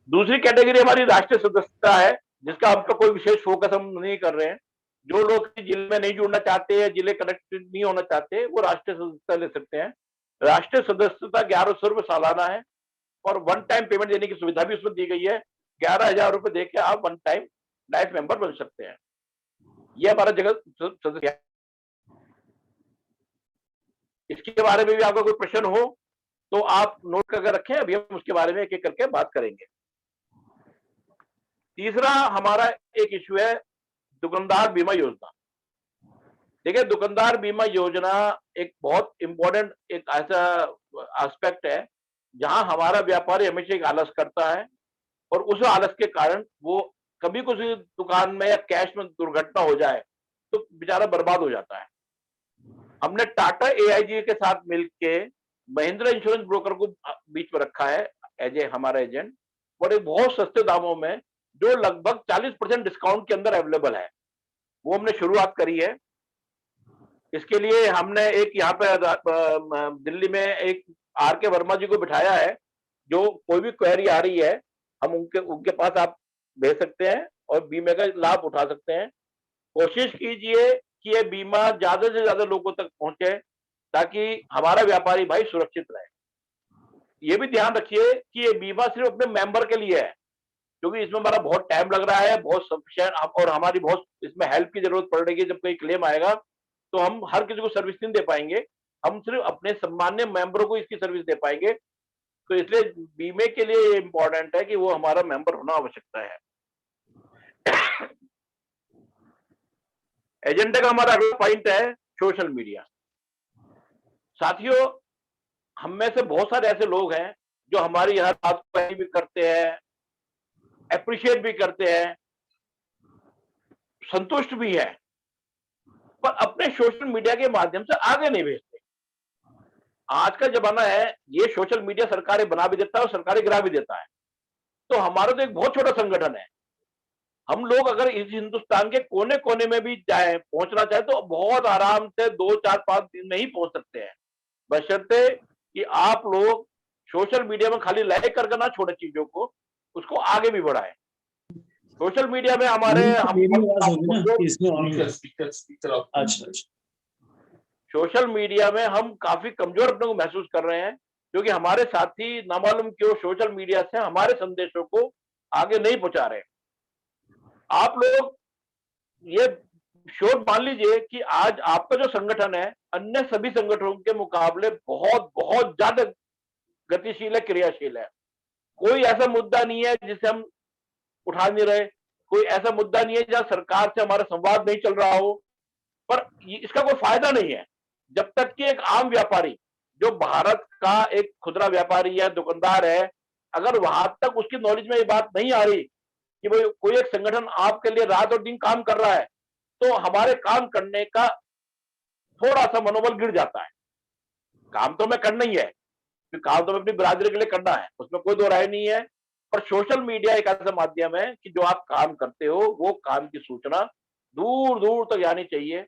दूसरी कैटेगरी हमारी राष्ट्रीय सदस्यता है, जिसका हम पर कोई विशेष फोकस हम नहीं कर रहे हैं। जो लोग जिले में नहीं जुड़ना चाहते हैं, जिले कनेक्टेड नहीं होना चाहते, वो राष्ट्रीय सदस्यता ले सकते हैं। राष्ट्रीय सदस्यता 1100 रुपये सालाना है और वन टाइम पेमेंट देने की सुविधा भी उसमें दी गई है। 11,000 रुपए देके आप वन टाइम लाइफ मेंबर बन सकते हैं। ये हमारा जगत सदस्य। इसके बारे में भी आपका कोई प्रश्न हो तो आप नोट करके रखें, अभी हम उसके बारे में एक एक करके बात करेंगे। तीसरा हमारा एक इश्यू है दुकानदार बीमा योजना। देखिए, दुकानदार बीमा योजना एक बहुत इंपॉर्टेंट एक ऐसा एस्पेक्ट है जहां हमारा व्यापारी हमेशा एक आलस करता है और उस आलस के कारण वो कभी कुछ दुकान में या कैश में दुर्घटना हो जाए तो बेचारा बर्बाद हो जाता है। हमने टाटा AIG के साथ मिलके महिंद्रा इंश्योरेंस ब्रोकर को बीच में रखा है एज ए हमारा एजेंट, और एक बहुत सस्ते दामों में जो लगभग 40% डिस्काउंट के अंदर अवेलेबल है, वो हमने शुरुआत करी है। इसके लिए हमने एक यहाँ पे दिल्ली में एक RK वर्मा जी को बिठाया है। जो कोई भी क्वेरी आ रही है हम उनके पास आप भेज सकते हैं और बीमे का लाभ उठा सकते हैं। कोशिश कीजिए कि ये बीमा ज्यादा से ज्यादा लोगों तक पहुंचे ताकि हमारा व्यापारी भाई सुरक्षित रहे। ये भी ध्यान रखिए कि ये बीमा सिर्फ अपने मेंबर के लिए है, क्योंकि इसमें हमारा बहुत टाइम लग रहा है, बहुत सफिशिएंट, और हमारी बहुत इसमें हेल्प की जरूरत पड़ रही है। जब कोई क्लेम आएगा तो हम हर किसी को सर्विस नहीं दे पाएंगे, हम सिर्फ अपने सम्मान्य मेंबरों को इसकी सर्विस दे पाएंगे। तो इसलिए बीमे के लिए इंपॉर्टेंट है कि वो हमारा मेंबर होना आवश्यकता है। एजेंडे का हमारा अगला पॉइंट है सोशल मीडिया। साथियों, हम में से बहुत सारे ऐसे लोग हैं जो हमारी यहाँ बात भी करते हैं, अप्रिशिएट भी करते हैं, संतुष्ट भी है, पर अपने सोशल मीडिया के माध्यम से आगे नहीं भेजते। आज का जमाना है, ये सोशल मीडिया सरकारें बना भी देता है और सरकारें गिरा भी देता है। तो हमारा तो एक बहुत छोटा संगठन है। हम लोग अगर इस हिंदुस्तान के कोने कोने में भी जाए, पहुंचना चाहे तो बहुत आराम से 2, 4, 5 दिन में ही पहुंच सकते हैं, बशर्ते कि आप लोग सोशल मीडिया में खाली लाइक करके ना छोड़े चीजों को, उसको आगे भी बढ़ाएं। सोशल मीडिया में हमारे सोशल मीडिया में हम काफी कमजोर अपने को महसूस कर रहे हैं, क्योंकि हमारे साथी ना मालूम क्यों सोशल मीडिया से हमारे संदेशों को आगे नहीं पहुंचा रहे। आप लोग ये श्योर मान लीजिए कि आज आपका जो संगठन है अन्य सभी संगठनों के मुकाबले बहुत बहुत ज्यादा गतिशील है, क्रियाशील है। कोई ऐसा मुद्दा नहीं है जिसे हम उठा नहीं रहे, कोई ऐसा मुद्दा नहीं है जहां सरकार से हमारा संवाद नहीं चल रहा हो। पर इसका कोई फायदा नहीं है जब तक कि एक आम व्यापारी जो भारत का एक खुदरा व्यापारी है, दुकानदार है, अगर वहां तक उसकी नॉलेज में ये बात नहीं आ रही कि भाई कोई एक संगठन आपके लिए रात और दिन काम कर रहा है, तो हमारे काम करने का थोड़ा सा मनोबल गिर जाता है। काम तो हमें करना ही है, काम तो हमें अपनी बिरादरी के लिए करना है, उसमें कोई दो राय नहीं है। पर सोशल मीडिया एक ऐसा माध्यम है कि जो आप काम करते हो वो काम की सूचना दूर दूर तक जानी चाहिए,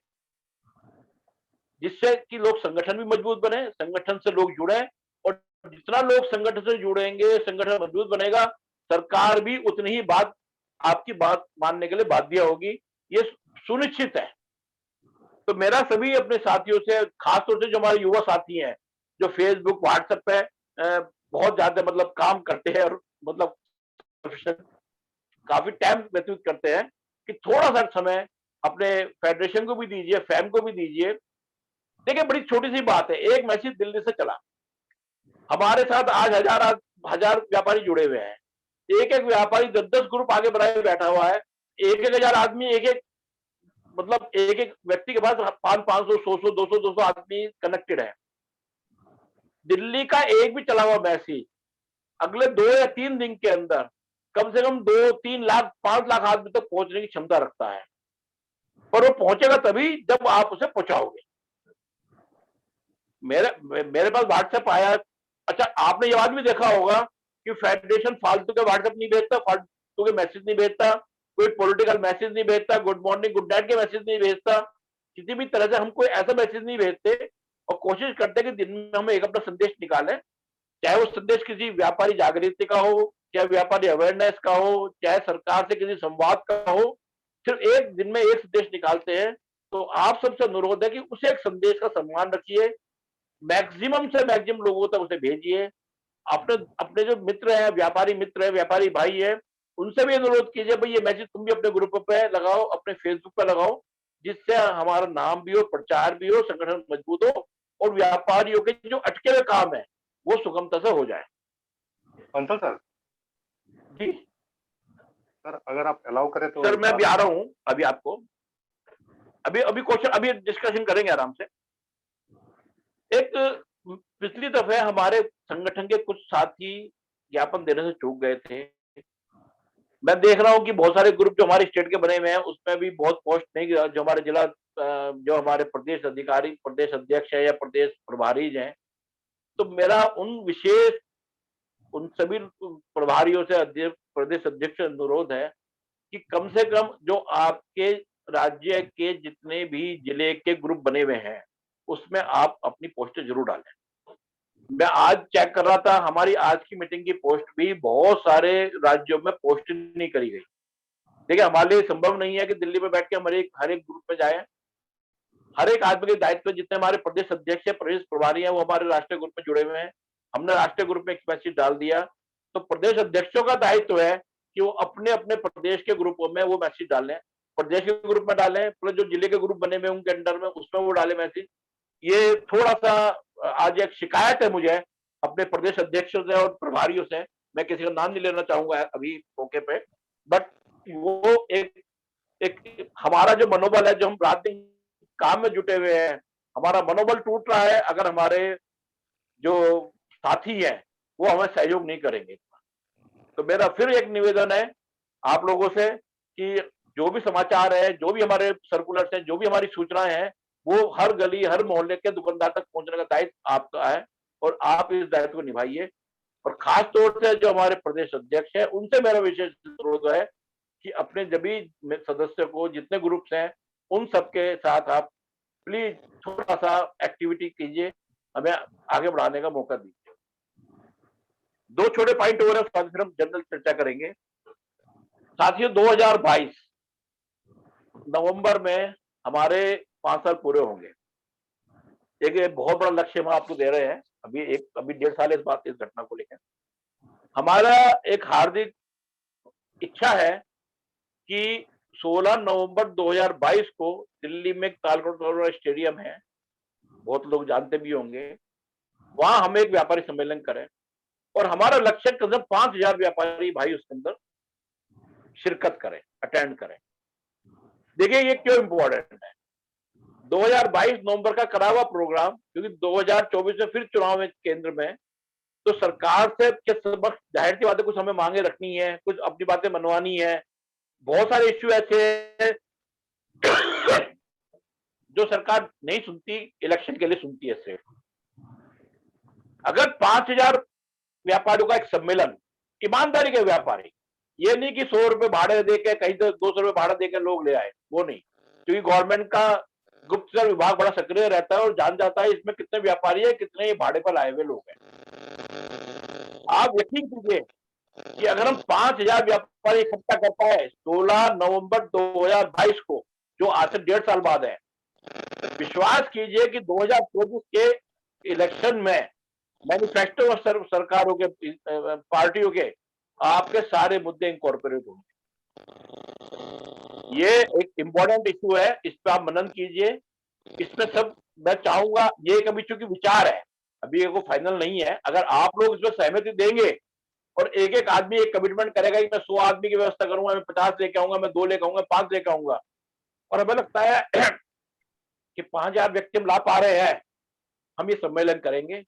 जिससे कि लोग संगठन भी मजबूत बने, संगठन से लोग जुड़े, और जितना लोग संगठन से जुड़ेंगे, संगठन मजबूत बनेगा, सरकार भी उतनी ही आपकी बात मानने के लिए बाध्य होगी, ये सुनिश्चित है। तो मेरा सभी अपने साथियों से, खासतौर से जो हमारे युवा साथी हैं, जो फेसबुक, व्हाट्सएप पे बहुत ज्यादा मतलब काम करते हैं और मतलब काफी टाइम व्यतीत करते हैं, कि थोड़ा सा समय अपने फेडरेशन को भी दीजिए, फैम को भी दीजिए। देखिए, बड़ी छोटी सी बात है, एक मैसेज दिल्ली से चला, हमारे साथ आज हजार व्यापारी जुड़े हुए हैं, एक एक व्यापारी 10-10 ग्रुप आगे बनाए बैठा हुआ है, एक हजार आदमी, एक एक व्यक्ति के पास 500, 100, 200 आदमी कनेक्टेड है। दिल्ली का एक भी चला हुआ मैसेज अगले 2 या 3 दिन के अंदर कम से कम 2-3 लाख 5 लाख आदमी तक पहुंचने की क्षमता रखता है, पर वो पहुंचेगा तभी जब आप उसे पहुंचाओगे। मेरे पास व्हाट्सएप आया, अच्छा आपने ये बात भी देखा होगा कि फेडरेशन फालतू के व्हाट्सएप नहीं भेजता, फालतू के मैसेज नहीं भेजता, कोई पॉलिटिकल मैसेज नहीं भेजता, गुड मॉर्निंग गुड नाइट के मैसेज नहीं भेजता, किसी भी तरह से हम कोई ऐसा मैसेज नहीं भेजते, और कोशिश करते कि दिन में हम एक अपना संदेश निकालें, चाहे वो संदेश किसी व्यापारी जागृति का हो, चाहे व्यापारी अवेयरनेस का हो, चाहे सरकार से किसी संवाद का हो, सिर्फ एक दिन में एक संदेश निकालते हैं। तो आप सबसे अनुरोध है कि उस एक संदेश का सम्मान रखिए, मैक्सिमम से मैक्सिमम लोगों तक उसे भेजिए। अपने जो मित्र हैं, व्यापारी मित्र है, व्यापारी भाई है, उनसे भी अनुरोध कीजिए, भाई ये मैसेज तुम भी अपने ग्रुप पे लगाओ, अपने फेसबुक पे लगाओ, जिससे हमारा नाम भी हो, प्रचार भी हो, संगठन मजबूत हो, और व्यापारियों के जो अटके हुए काम है वो सुगमता से हो जाए। बंसल सर जी सर, अगर आप अलाउ करें तो सर, मैं अभी आ रहा हूँ, अभी आपको अभी क्वेश्चन अभी डिस्कशन करेंगे आराम से। एक पिछली दफे हमारे संगठन के कुछ साथी ज्ञापन देने से चूक गए थे। मैं देख रहा हूं कि बहुत सारे ग्रुप जो हमारे स्टेट के बने हुए हैं उसमें भी बहुत पोस्ट नहीं, जो हमारे जिला, जो हमारे प्रदेश अधिकारी, प्रदेश अध्यक्ष है या प्रदेश प्रभारी हैं, तो मेरा उन सभी प्रभारियों से, प्रदेश अध्यक्ष से अनुरोध है कि कम से कम जो आपके राज्य के जितने भी जिले के ग्रुप बने हुए हैं उसमें आप अपनी पोस्टें जरूर डालें। मैं आज चेक कर रहा था, हमारी आज की मीटिंग की पोस्ट भी बहुत सारे राज्यों में पोस्ट नहीं करी गई। देखिए, हमारे लिए संभव नहीं है कि दिल्ली में बैठ के हर एक ग्रुप में जाए। हर एक आदमी के दायित्व, जितने हमारे प्रदेश अध्यक्ष है, प्रदेश प्रभारी है, वो हमारे राष्ट्रीय ग्रुप में जुड़े हुए हैं। हमने राष्ट्रीय ग्रुप में एक मैसेज डाल दिया, तो प्रदेश अध्यक्षों का दायित्व है कि वो अपने अपने प्रदेश के ग्रुपों में वो मैसेज डालें, प्रदेश के ग्रुप में डालें, प्लस जो जिले के ग्रुप बने हुए उनके अंडर में उसमें वो डाले मैसेज। ये थोड़ा सा आज एक शिकायत है मुझे अपने प्रदेश अध्यक्षों से और प्रभारियों से, मैं किसी का नाम नहीं लेना चाहूंगा अभी मौके पे, बट वो एक हमारा जो मनोबल है, जो हम रात दिन काम में जुटे हुए हैं, हमारा मनोबल टूट रहा है अगर हमारे जो साथी हैं वो हमें सहयोग नहीं करेंगे। तो मेरा फिर एक निवेदन है आप लोगों से कि जो भी समाचार है, जो भी हमारे सर्कुलर्स हैं, जो भी हमारी सूचनाएं हैं, वो हर गली, हर मोहल्ले के दुकानदार तक पहुंचने का दायित्व आपका है, और आप इस दायित्व को निभाइए। और खास तौर से जो हमारे प्रदेश अध्यक्ष है उनसे मेरा विशेष अनुरोध है कि अपने सभी सदस्यों को, जितने ग्रुप्स हैं, उन सबके साथ आप प्लीज थोड़ा सा एक्टिविटी कीजिए, हमें आगे बढ़ाने का मौका दीजिए। 2 छोटे पॉइंट और है, फिर हम जनरल चर्चा करेंगे। साथियों, 2022 नवंबर में हमारे 5 साल पूरे होंगे। एक बहुत बड़ा लक्ष्य हम आपको दे रहे हैं, अभी 1.5 साल इस घटना को लेकर। हमारा एक हार्दिक इच्छा है कि 16 नवंबर 2022 को दिल्ली में तालकटोरा स्टेडियम है, बहुत लोग जानते भी होंगे, वहां हम एक व्यापारी सम्मेलन करें, और हमारा लक्ष्य करीब 5000 व्यापारी भाई उसके अंदर शिरकत करें, अटेंड करें। देखिए, ये क्यों इंपॉर्टेंट है। 2022 नवंबर का करा हुआ प्रोग्राम, क्योंकि 2024 में फिर चुनाव है केंद्र में, तो सरकार से जाहिर सी बात है कुछ हमें मांगे रखनी है, कुछ अपनी बातें मनवानी है। बहुत सारे इश्यू ऐसे हैं जो सरकार नहीं सुनती, इलेक्शन के लिए सुनती है सिर्फ। अगर 5000 व्यापारियों का एक सम्मेलन ईमानदारी के व्यापारी, ये नहीं कि 100 रुपए भाड़े दे के कहीं 200 रुपए भाड़ा देकर लोग ले आए, वो नहीं। क्योंकि गवर्नमेंट का गुप्तचर विभाग बड़ा सक्रिय रहता है और जान जाता है इसमें कितने व्यापारी है, कितने ये भाड़े पर आए हुए लोग हैं। आप यकीन कीजिए कि अगर हम 5000 व्यापारी इकट्ठा कर पाए 16 नवंबर 2022 को, जो आज से 1.5 साल बाद है, विश्वास कीजिए कि 2024 के इलेक्शन में मैनिफेस्टो और सरकारों के पार्टियों के आपके सारे मुद्दे इंकॉर्पोरेट होंगे। ये एक इम्पोर्टेंट इशू है, इस पर आप मनन कीजिए। इसमें सब मैं चाहूंगा, ये कभी चूंकि विचार है, अभी ये कोई फाइनल नहीं है, अगर आप लोग इसमें सहमति देंगे और एक एक आदमी एक कमिटमेंट करेगा कि मैं 100 आदमी की व्यवस्था करूंगा, मैं 50 लेके आऊंगा, मैं 2 लेके आऊंगा, 5 लेके आऊंगा, और हमें लगता है कि 5000 व्यक्ति हम ला पा रहे हैं, हम ये सम्मेलन करेंगे।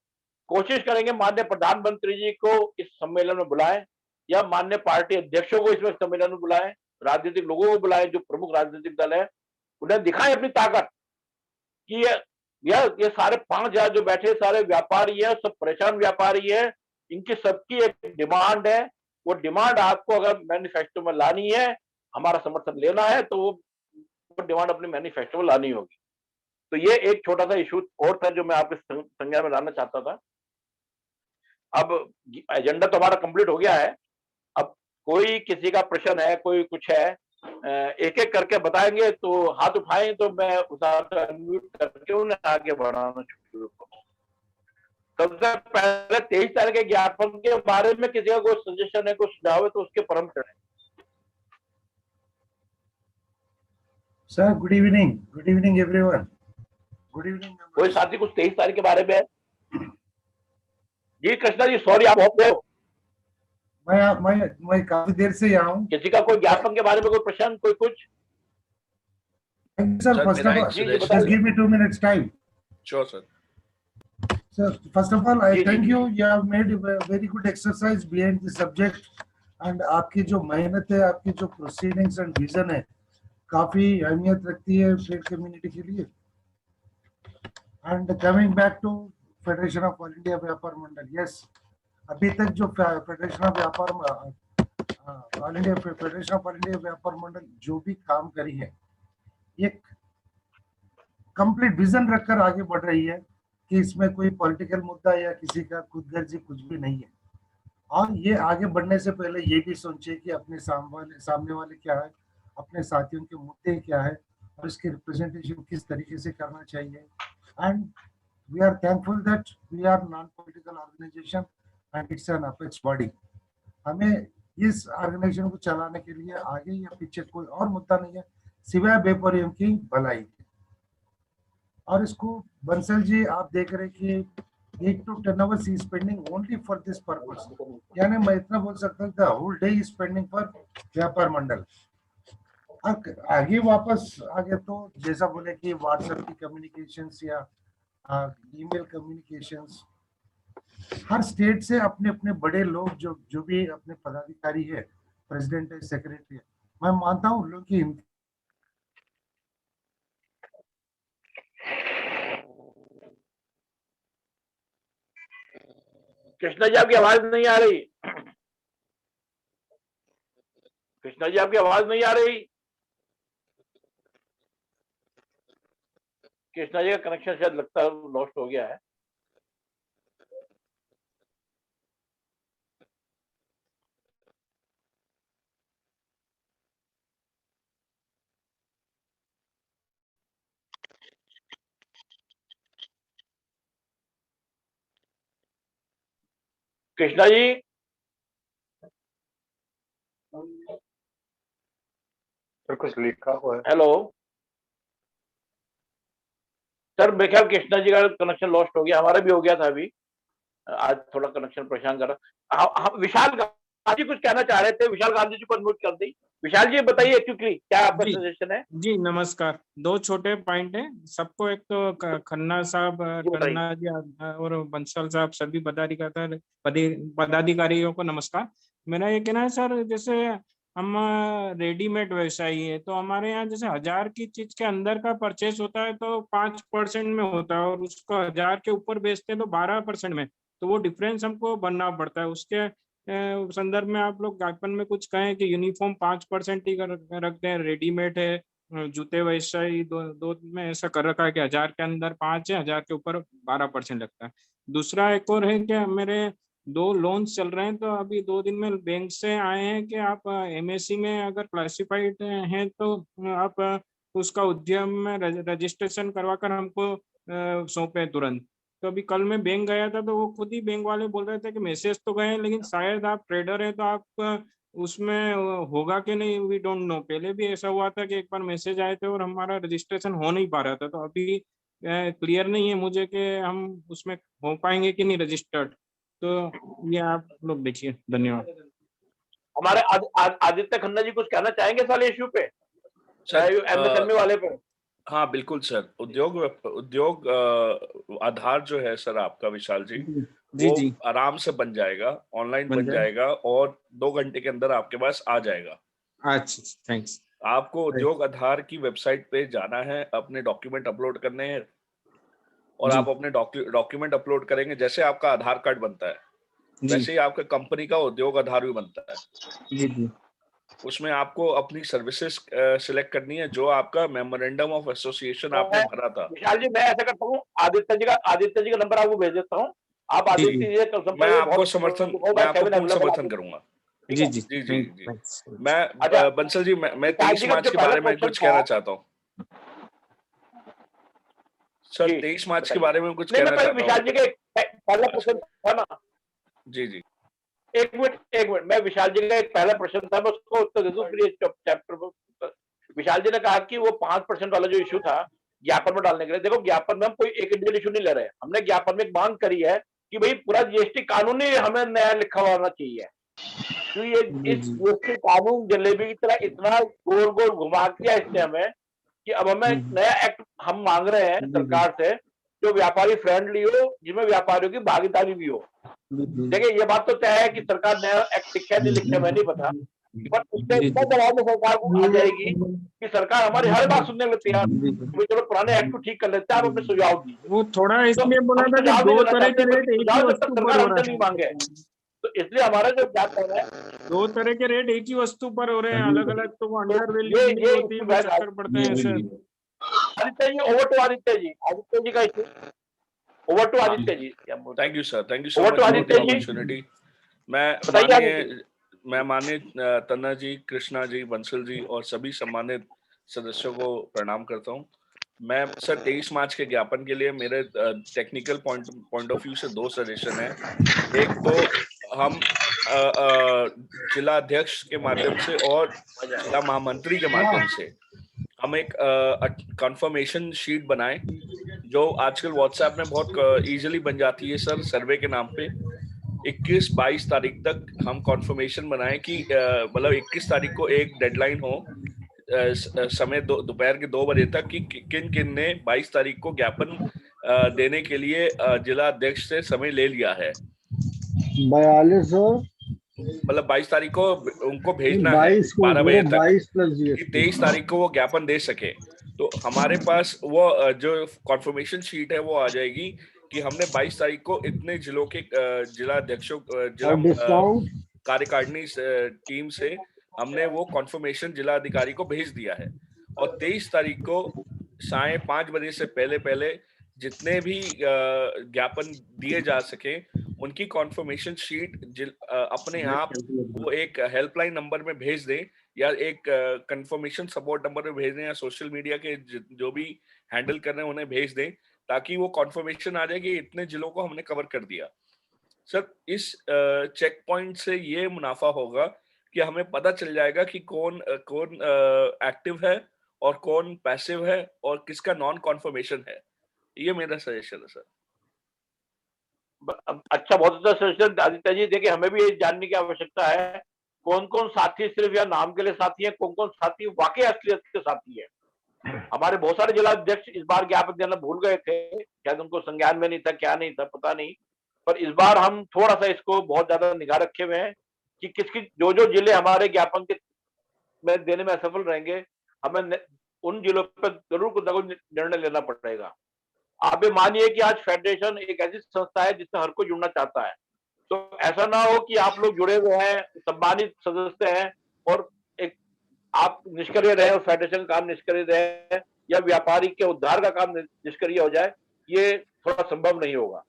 कोशिश करेंगे माननीय प्रधानमंत्री जी को इस सम्मेलन में बुलाएं, या माननीय पार्टी अध्यक्षों को इसमें सम्मेलन में बुलाएं, राजनीतिक लोगों को बुलाएं, जो प्रमुख राजनीतिक दल है, उन्हें दिखाएं अपनी ताकत कि ये सारे 5000 जो बैठे सारे व्यापारी है, सब परेशान व्यापारी है, इनकी सबकी एक डिमांड है। वो डिमांड आपको अगर मैनिफेस्टो में लानी है, हमारा समर्थन लेना है, तो वो डिमांड अपने मैनिफेस्टो में लानी होगी। तो ये एक छोटा सा इशू और था जो मैं आपके संज्ञान में लाना चाहता था। अब एजेंडा तो हमारा कंप्लीट हो गया है। अब कोई किसी का प्रश्न है, कोई कुछ है, एक एक करके बताएंगे, तो हाथ उठाएं तो मैं उठाकर अनम्यूट करके उन्हें आगे बढ़ाना शुरू करूँ। सबसे पहले 23 तारीख के ज्ञापन के बारे में किसी का कोई सजेशन है, कुछ सुझाव है, तो उसके पर हम चढ़ें। Sir good evening everyone. Good evening. कोई साथी कुछ 23 तारीख के बारे में? जी कृष्णा जी, सॉरी आप बहुत हो। मैं काफी देर से यहाँ हूँ। किसी का कोई ज्ञापन के बारे में कोई प्रश्न, कोई कुछ? Sir, first of all, just give me 2 minutes time. Sure, sir. Sir, first of all, I thank you. You have made a very good exercise behind the subject, and आपकी जो मेहनत है, आपकी जो proceedings and vision है, काफी अहमियत रखती है ट्रेड कम्युनिटी के लिए। And coming back to Federation of All India व्यापार मंडल, yes, अभी तक जो फेडरेशन ऑफ व्यापार all India federation of all India व्यापार मंडल जो भी काम करी है, एक कंप्लीट विजन रखकर आगे बढ़ रही है कि इसमें कोई पॉलिटिकल मुद्दा या किसी का खुदगर्जी कुछ भी नहीं है। और ये आगे बढ़ने से पहले ये भी सोचे कि अपने सामने वाले क्या है, अपने साथियों के मुद्दे क्या है, और इसके रिप्रेजेंटेशन किस तरीके से करना चाहिए। And we are thankful that we are non political organisation and it's an apex body. हमें इस ऑर्गेनाइजेशन को चलाने के लिए आगे या पीछे कोई और मुद्दा नहीं है सिवाय व्यापारियों की भलाई के। और इसको बंसल जी आप देख रहे कि 8 to 10 hours is spending only for this purpose, यानी मैं इतना बोल सकता हूँ the whole day is spending for व्यापार मंडल। आगे वापस आगे तो जैसा बोले कि व्हाट्सएप की कम्युनिकेशंस या ईमेल कम्युनिकेशंस, हर स्टेट से अपने अपने बड़े लोग जो भी अपने पदाधिकारी है, प्रेसिडेंट है, सेक्रेटरी है, मैं मानता हूँ लोग की। कृष्णा जी आपकी आवाज नहीं आ रही। कृष्णा जी आपकी आवाज नहीं आ रही। कृष्णा जी का कनेक्शन शायद लगता है लॉस्ट हो गया है। कृष्णा जी सर कुछ लिखा हुआ है। हेलो सर, मेरे ख्याल कृष्णा जी का कनेक्शन लॉस्ट हो गया, हमारा भी हो गया था अभी। आज थोड़ा कनेक्शन परेशान कर रहा। हम विशाल गांधी कुछ कहना चाह रहे थे, विशाल गांधी जी को अनम्यूट कर दी। विशाल जी बताइए क्विकली क्या आपका सजेशन है? जी नमस्कार। 2 छोटे पॉइंट है सबको। एक तो खन्ना साहब, खन्ना जी और बंसल साहब, सभी पदाधिकारियों को नमस्कार। मेरा ये कहना है सर, जैसे हम रेडीमेड व्यवसायी है तो हमारे यहाँ जैसे 1000 की चीज के अंदर का परचेस होता है तो 5% में होता है, और उसको 1000 के ऊपर बेचते हैं तो 12% में, तो वो डिफरेंस हमको बनना पड़ता है। उसके संदर्भ में आप लोग ज्ञापन में कुछ कहें कि यूनिफॉर्म 5% ही रख दें, रेडीमेड है, जूते वैसा ही दो में ऐसा कर रखा है कि 1000 के अंदर 5 है, 1000 के ऊपर 12% लगता है। दूसरा एक और है कि मेरे 2 लोन्स चल रहे हैं, तो अभी 2 दिन में बैंक से आए हैं कि आप MSc में अगर क्लासिफाइड हैं तो आप उसका उद्यम में रजिस्ट्रेशन करवाकर हमको सौंपे तुरंत। तो अभी कल मैं बैंक गया था तो वो खुद ही बैंक वाले बोल रहे थे कि मैसेज तो गए लेकिन शायद आप ट्रेडर हैं तो आप उसमें होगा कि नहीं, वी डोंट नो। पहले भी ऐसा हुआ था कि एक बार मैसेज आए थे और हमारा रजिस्ट्रेशन हो नहीं पा रहा था, तो अभी क्लियर नहीं है मुझे कि हम उसमें हो पाएंगे कि नहीं रजिस्टर्ड। तो ये आप लोग देखिए। धन्यवाद। हमारे आदित्य खन्ना जी कुछ कहना चाहेंगे साल इश्यू पे, MSME वाले पे? हाँ बिल्कुल सर। उद्योग आधार जो है सर आपका विशाल जी, वो आराम से बन जाएगा, ऑनलाइन बन जाएगा और 2 घंटे के अंदर आपके पास आ जाएगा। अच्छा, थैंक्स। आपको उद्योग आधार की वेबसाइट पे जाना है, अपने डॉक्यूमेंट अपलोड करने हैं और आप अपने डॉक्यूमेंट अपलोड करेंगे, जैसे आपका आधार कार्ड बनता है वैसे ही आपका कंपनी का उद्योग आधार भी बनता है। जी। उसमें आपको अपनी सर्विसेज सिलेक्ट करनी है, जो आपका मेमोरेंडम ऑफ एसोसिएशन आपने भरा था। विशाल जी मैं ऐसा करता हूँ, आदित्य जी का नंबर आपको भेज देता हूँ, आप आदित्य जी से मैं आपको पूर्ण समर्थन करूंगा। जी। मैं बंसल जी, मैं 23 मार्च के बारे में कुछ कहना चाहता हूँ सर। 23 मार्च के बारे में कुछ कहना चाहता हूँ। विशाल जी के पहला प्रश्न था ना। जी। एक मिनट, मैं विशाल जी का एक पहला प्रश्न था, मैं उसको उत्तर दे दूं फिर चैप्टर। विशाल जी ने कहा कि वो 5% वाला जो इशू था ज्ञापन में डालने के लिए, देखो ज्ञापन में हम कोई एक इंडिविजुअल इशू नहीं ले रहे हैं, हमने ज्ञापन में एक मांग करी है कि भाई पूरा GST कानून ही हमें नया लिखा हुआ होना चाहिए। तो ये इस GST कानून जलेबी की तरह इतना गोल गोल घुमा दिया इसने हमें कि अब हमें एक नया एक्ट हम मांग रहे हैं सरकार से, जो व्यापारी फ्रेंडली हो, जिसमें व्यापारियों की भागीदारी भी हो। देखिए ये बात तो तय है कि सरकार नया एक्ट लिखे नहीं लिखे मैं नहीं पता, पर उससे इतना दबाव में सरकार को आ जाएगी कि सरकार हमारी हर बात सुनने में तैयार, चलो पुराने एक्ट को ठीक कर लेते हैं, आप अपने सुझाव दीजिए। वो थोड़ा इसलिए बोला था कि 2 तरह के रेट एक ही वस्तु पर हो रहा है, मांगे, तो इसलिए हमारा जो ज्ञापन है 2 तरह के रेट एक ही वस्तु पर हो रहे हैं, अलग अलग, तो वो अंडर वैल्यू होती है, चक्कर पड़ते हैं sir. Aditya ji, over to Aditya ji का issue. Over to Aditya ji. Thank you sir, thank you so much for the opportunity. मैं माननीय तन्ना जी, कृष्णा जी, बंसल जी और सभी सम्मानित सदस्यों को प्रणाम करता हूं। मैं सर 23 मार्च के ज्ञापन के लिए मेरे टेक्निकल पॉइंट ऑफ व्यू से 2 सजेशन है। एक तो हम जिला अध्यक्ष के माध्यम से और जिला महामंत्री के माध्यम से हम एक कंफर्मेशन शीट बनाएं, जो आजकल व्हाट्सएप में बहुत इजीली बन जाती है सर, सर्वे के नाम पे। 21-22 तारीख तक हम कंफर्मेशन बनाएं कि मतलब 21 तारीख को एक डेडलाइन हो, समय दोपहर के 2 बजे तक, कि किन किन ने 22 तारीख को ज्ञापन देने के लिए जिला अध्यक्ष से समय ले लिया है। 42 मतलब 22 तारीख को उनको भेजना है 12 बजे तक, कि 23 तारीख को वो ज्ञापन दे सके। तो हमारे पास वो जो कॉन्फर्मेशन शीट है वो आ जाएगी कि हमने 22 तारीख को इतने जिलों के जिला अध्यक्षों, जिला कार्यकारिणी टीम से हमने वो कॉन्फर्मेशन जिला अधिकारी को भेज दिया है, और 23 तारीख को 5:30 बजे से पहले जितने भी ज्ञापन दिए जा सके उनकी कॉन्फर्मेशन शीट अपने आप वो एक हेल्पलाइन नंबर में भेज दें, या एक कंफर्मेशन सपोर्ट नंबर में भेज दें, या सोशल मीडिया के जो भी हैंडल कर रहे हैं उन्हें भेज दें, ताकि वो कॉन्फर्मेशन आ जाए कि इतने जिलों को हमने कवर कर दिया। सर इस चेक पॉइंट से ये मुनाफा होगा कि हमें पता चल जाएगा कि कौन एक्टिव है और कौन पैसिव है और किसका नॉन कॉन्फर्मेशन है। ये मेरा सजेशन है सर। अच्छा, बहुत अच्छा सजेशन आदित्य जी। देखिए हमें भी ये जानने की आवश्यकता है कौन कौन साथी सिर्फ या नाम के लिए साथी है, कौन कौन साथी वाकई असलियत के साथी है। हमारे बहुत सारे जिला अध्यक्ष इस बार ज्ञापन देना भूल गए थे, शायद उनको संज्ञान में नहीं था, क्या नहीं था पता नहीं, पर इस बार हम थोड़ा सा इसको बहुत ज्यादा निगाह रखे हुए हैं कि किसकी जो जिले हमारे ज्ञापन के में देने में असफल रहेंगे, हमें उन जिलों पर जरूर कुछ ना कुछ निर्णय लेना पड़ेगा। आप ये मानिए कि आज फेडरेशन एक ऐसी संस्था है जिससे हर कोई जुड़ना चाहता है, तो ऐसा ना हो कि आप लोग जुड़े हुए हैं, सम्मानित सदस्य हैं और एक आप निष्क्रिय रहे और फेडरेशन का काम निष्क्रिय रहे या व्यापारी के उद्धार का काम निष्क्रिय हो जाए, ये थोड़ा संभव नहीं होगा।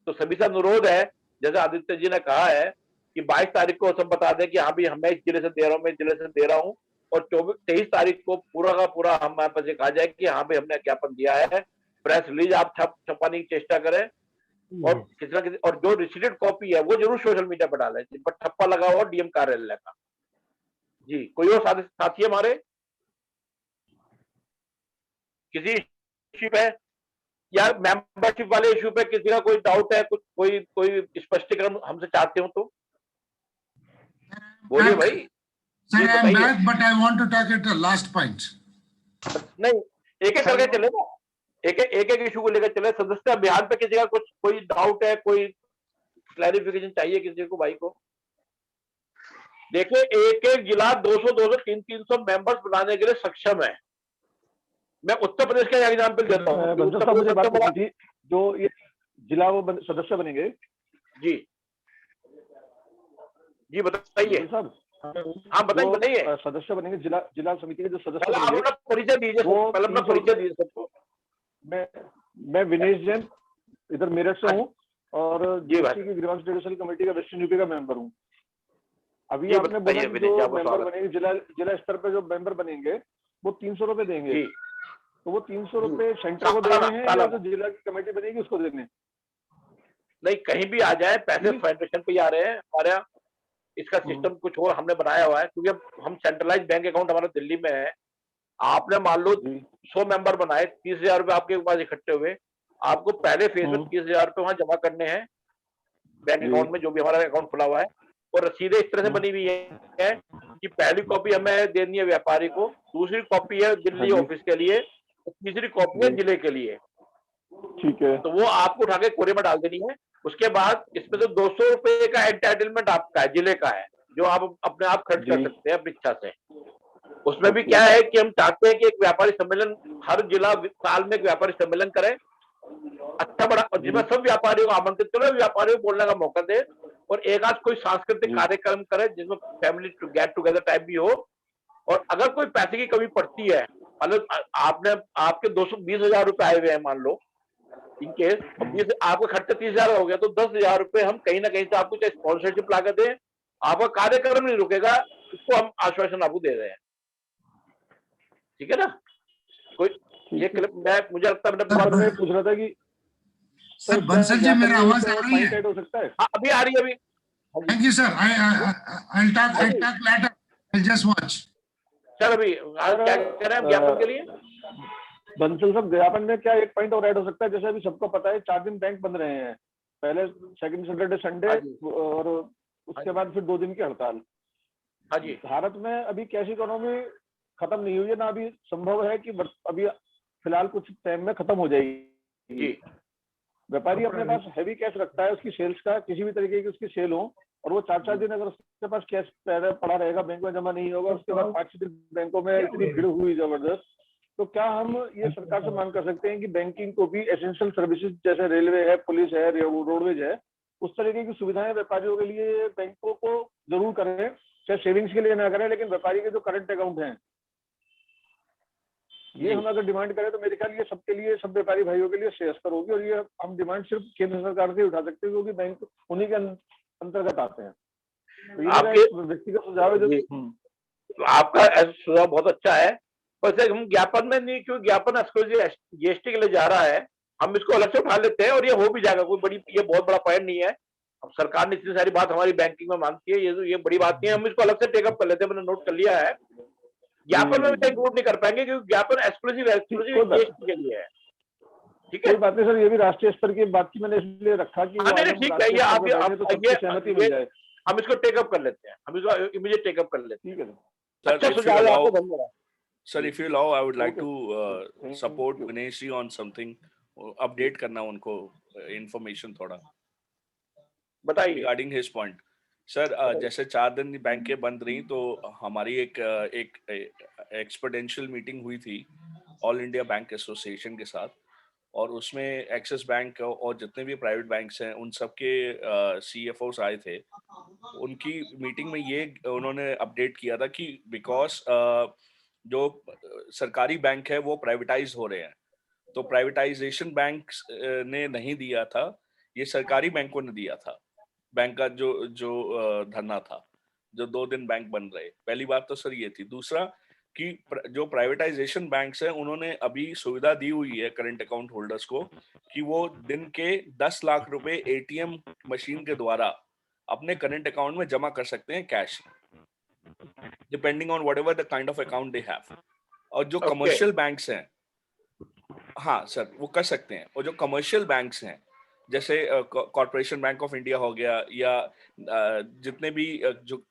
तो सभी से अनुरोध है, जैसे आदित्य जी ने कहा है कि 22 तारीख को सब बता दें कि हाँ भी मैं इस जिले से दे रहा हूँ, मैं इस जिले से दे रहा हूँ, और 23 तारीख को पूरा का पूरा हमारे पास ये कहा जाए कि हाँ भाई हमने ज्ञापन दिया है। प्रेस रिलीज आप छपाने की चेष्टा करें और किसी ना किसी, और जो रिसीडेड कॉपी है वो जरूर सोशल मीडिया पर डालें जिन पर ठप्पा लगा हुआ डीएम कार्यालय का। जी, कोई और साथी हमारे किसी इश्यू पे या मेंबरशिप वाले इश्यू पे किसी का कोई डाउट है, कुछ कोई स्पष्टीकरण हमसे चाहते हो तो बोलिए भाई। Sir, I am back, but I want to talk at the last point. नहीं, एक एक करके चले ना, एक इशू को लेकर चले। सदस्य अभियान पे किसी का कुछ कोई डाउट है, कोई क्लैरिफिकेशन चाहिए किसी को भाई को? देखिए, एक एक जिला 200, 300 मेंबर्स बनाने के लिए सक्षम है। मैं उत्तर प्रदेश का एग्जाम्पल देता हूँ। जो ये जिला वो सदस्य बनेंगे। जी जी बताइए साहब। हाँ बताइए। सदस्य बनेंगे जिला समिति के जो सदस्य बनेंगे, आप अपना परिचय दीजिए। पहले अपना परिचय दीजिए सबको। मैं विनेश जैन इधर मेरठ से हूँ और जीएसटी की ग्रीवांस ट्रेडिशनल कमेटी का वेस्टर्न यूपी का मेंबर हूँ। अभी आपने बोला कि जो मेंबर बनेंगे जिला स्तर पे जो मेंबर बनेंगे वो 300 रुपए देंगे, तो वो 300 रुपए सेंटर को देने हैं या जो जिला की कमेटी बनेगी उसको देने? नहीं, कहीं भी आ जाए पैसे फेडरेशन पे ही आ रहे हैं। हमारे यहाँ इसका सिस्टम कुछ और हमने बनाया हुआ है, क्योंकि हम सेंट्रलाइज बैंक अकाउंट हमारा दिल्ली में है। आपने मान लो 100 मेंबर बनाए, 30,000 रुपए आपके पास इकट्ठे हुए, आपको पहले फेज में 30,000 रुपए वहां जमा करने हैं बैंक अकाउंट में, जो भी हमारा अकाउंट खुला हुआ है। और रसीदें इस तरह से बनी हुई है कि पहली कॉपी हमें देनी है व्यापारी को, दूसरी कॉपी है दिल्ली ऑफिस के लिए, तीसरी कॉपी है जिले के लिए। ठीक है, तो वो आपको उठा के कोरे में डाल देनी है। उसके बाद इसमें से 200 रुपए का एंटाइटलमेंट आपका है, जिले का है, जो आप अपने आप खर्च कर सकते हैं अपनी इच्छा से। उसमें भी क्या है कि हम चाहते हैं कि एक व्यापारी सम्मेलन, हर जिला साल में एक व्यापारी सम्मेलन करे, अच्छा बड़ा, और जिसमें सब व्यापारियों को आमंत्रित करें, व्यापारियों को बोलने का मौका दे, और एक आध कोई सांस्कृतिक कार्यक्रम करे जिसमें फैमिली गेट टुगेदर टाइप भी हो। और अगर कोई पैसे की कमी पड़ती है, मतलब आपके 220,000 रुपए आए हुए हैं मान लो, इनकेस आपका खर्चा 30,000 हो गया, तो 10,000 रुपए हम कहीं ना कहीं से आपको चाहे स्पॉन्सरशिप ला कर दें, आपका कार्यक्रम नहीं रुकेगा, इसको हम आश्वासन आपको दे रहे हैं। ठीक है ना? कोई ये मुझे लगता है मैं पूछ रहा था कि सर बंसल जी मेरा आवाज आ रही है? हो सकता है? हाँ, अभी आ रही है अभी। Thank you sir, I'll talk later, I'll just watch. Sir अभी क्या कह रहे हैं ज्ञापन के लिए? बंसल साहब, ज्ञापन में क्या एक पॉइंट और ऐड हो सकता है? जैसे अभी सबको पता है 4 दिन बैंक बंद रहे हैं, पहले सेकंड सैटरडे संडे और उसके बाद फिर 2 दिन की हड़ताल। हाँ जी। भारत में अभी कैश इकोनॉमी खत्म नहीं हुई है ना, अभी संभव है कि अभी फिलहाल कुछ टाइम में खत्म हो जाएगी। व्यापारी अपने पास हैवी कैश रखता है, उसकी सेल्स का किसी भी तरीके की उसकी सेल हो, और वो 4 दिन अगर उसके पास कैश पड़ा रहेगा, बैंक में जमा नहीं होगा, उसके बाद 5 दिन बैंकों में इतनी भीड़ हुई जबरदस्त, तो क्या हम ये सरकार से मांग कर सकते हैं कि बैंकिंग को भी एसेंशियल सर्विसेज जैसे रेलवे है, पुलिस है, रोडवेज है, उस तरीके की सुविधाएं व्यापारियों के लिए बैंकों को जरूर करें, चाहे सेविंग्स के लिए ना करें, लेकिन व्यापारी के जो करंट अकाउंट हैं ये हम अगर डिमांड करें तो मेरे ख्याल ये सबके लिए, सब व्यापारी भाइयों के लिए श्रेयस्कर होगी। और ये हम डिमांड सिर्फ केंद्र सरकार से उठा सकते हैं, क्योंकि बैंक उन्हीं के अंतर्गत आते हैं। तो ये व्यक्तिगत सुझाव है जो आपका सुझाव बहुत अच्छा है। वैसे हम ज्ञापन में नहीं, क्योंकि ज्ञापन जीएसटी के लिए जा रहा है, हम इसको अलग से उठा लेते हैं और ये हो भी जाएगा। कोई बड़ी, ये बहुत बड़ा पॉइंट नहीं है। अब सरकार ने इतनी सारी बात हमारी बैंकिंग में मानती है, ये बड़ी बात नहीं है, हम इसको अलग से टेकअप कर लेते हैं। मैंने नोट कर लिया है। ज्ञापन में भी इंक्लूड नहीं कर पाएंगे, क्योंकि ज्ञापन एक्सक्लूसिव जीएसटी के लिए है। ठीक है, कोई बात नहीं सर, ये भी राष्ट्रीय स्तर की बात की मैंने इसलिए रखा कि ठीक है, ये सहमति मिल जाए। हम इसको टेकअप कर लेते हैं, हम इसको इमीडिएट टेकअप कर लेते हैं। ठीक है अच्छा सुझाव है, आपको धन्यवाद। Sir, if you allow, I would like to support Vinesh ji on something. Update करना उनको information थोड़ा बताइए regarding his point. Sir, जैसे 4 दिन बैंकें बंद रही, तो हमारी एक एक्सपोनेंशियल मीटिंग हुई थी ऑल इंडिया बैंक एसोसिएशन के साथ, और उसमें एक्सिस बैंक और जितने भी प्राइवेट बैंक्स हैं उन सबके CFOs आए थे। उनकी मीटिंग में ये उन्होंने अपडेट किया था कि बिकॉज जो सरकारी बैंक है वो प्राइवेटाइज हो रहे हैं, तो प्राइवेटाइजेशन बैंक्स ने नहीं दिया था, ये सरकारी बैंकों ने दिया था। बैंक का जो धरना था, जो 2 दिन बैंक बन रहे। पहली बात तो सर ये थी। दूसरा कि जो प्राइवेटाइजेशन बैंक्स हैं उन्होंने अभी सुविधा दी हुई है करंट अकाउंट होल्डर्स को कि वो दिन के 10 लाख रुपए ATM मशीन के द्वारा अपने करंट अकाउंट में जमा कर सकते हैं cash, depending on whatever the kind of account they have. और जो कमर्शियल बैंक्स हैं, हाँ सर, वो कर सकते हैं। और जो कमर्शियल बैंक्स हैं जैसे कॉर्पोरेशन बैंक ऑफ इंडिया हो गया या जितने भी जो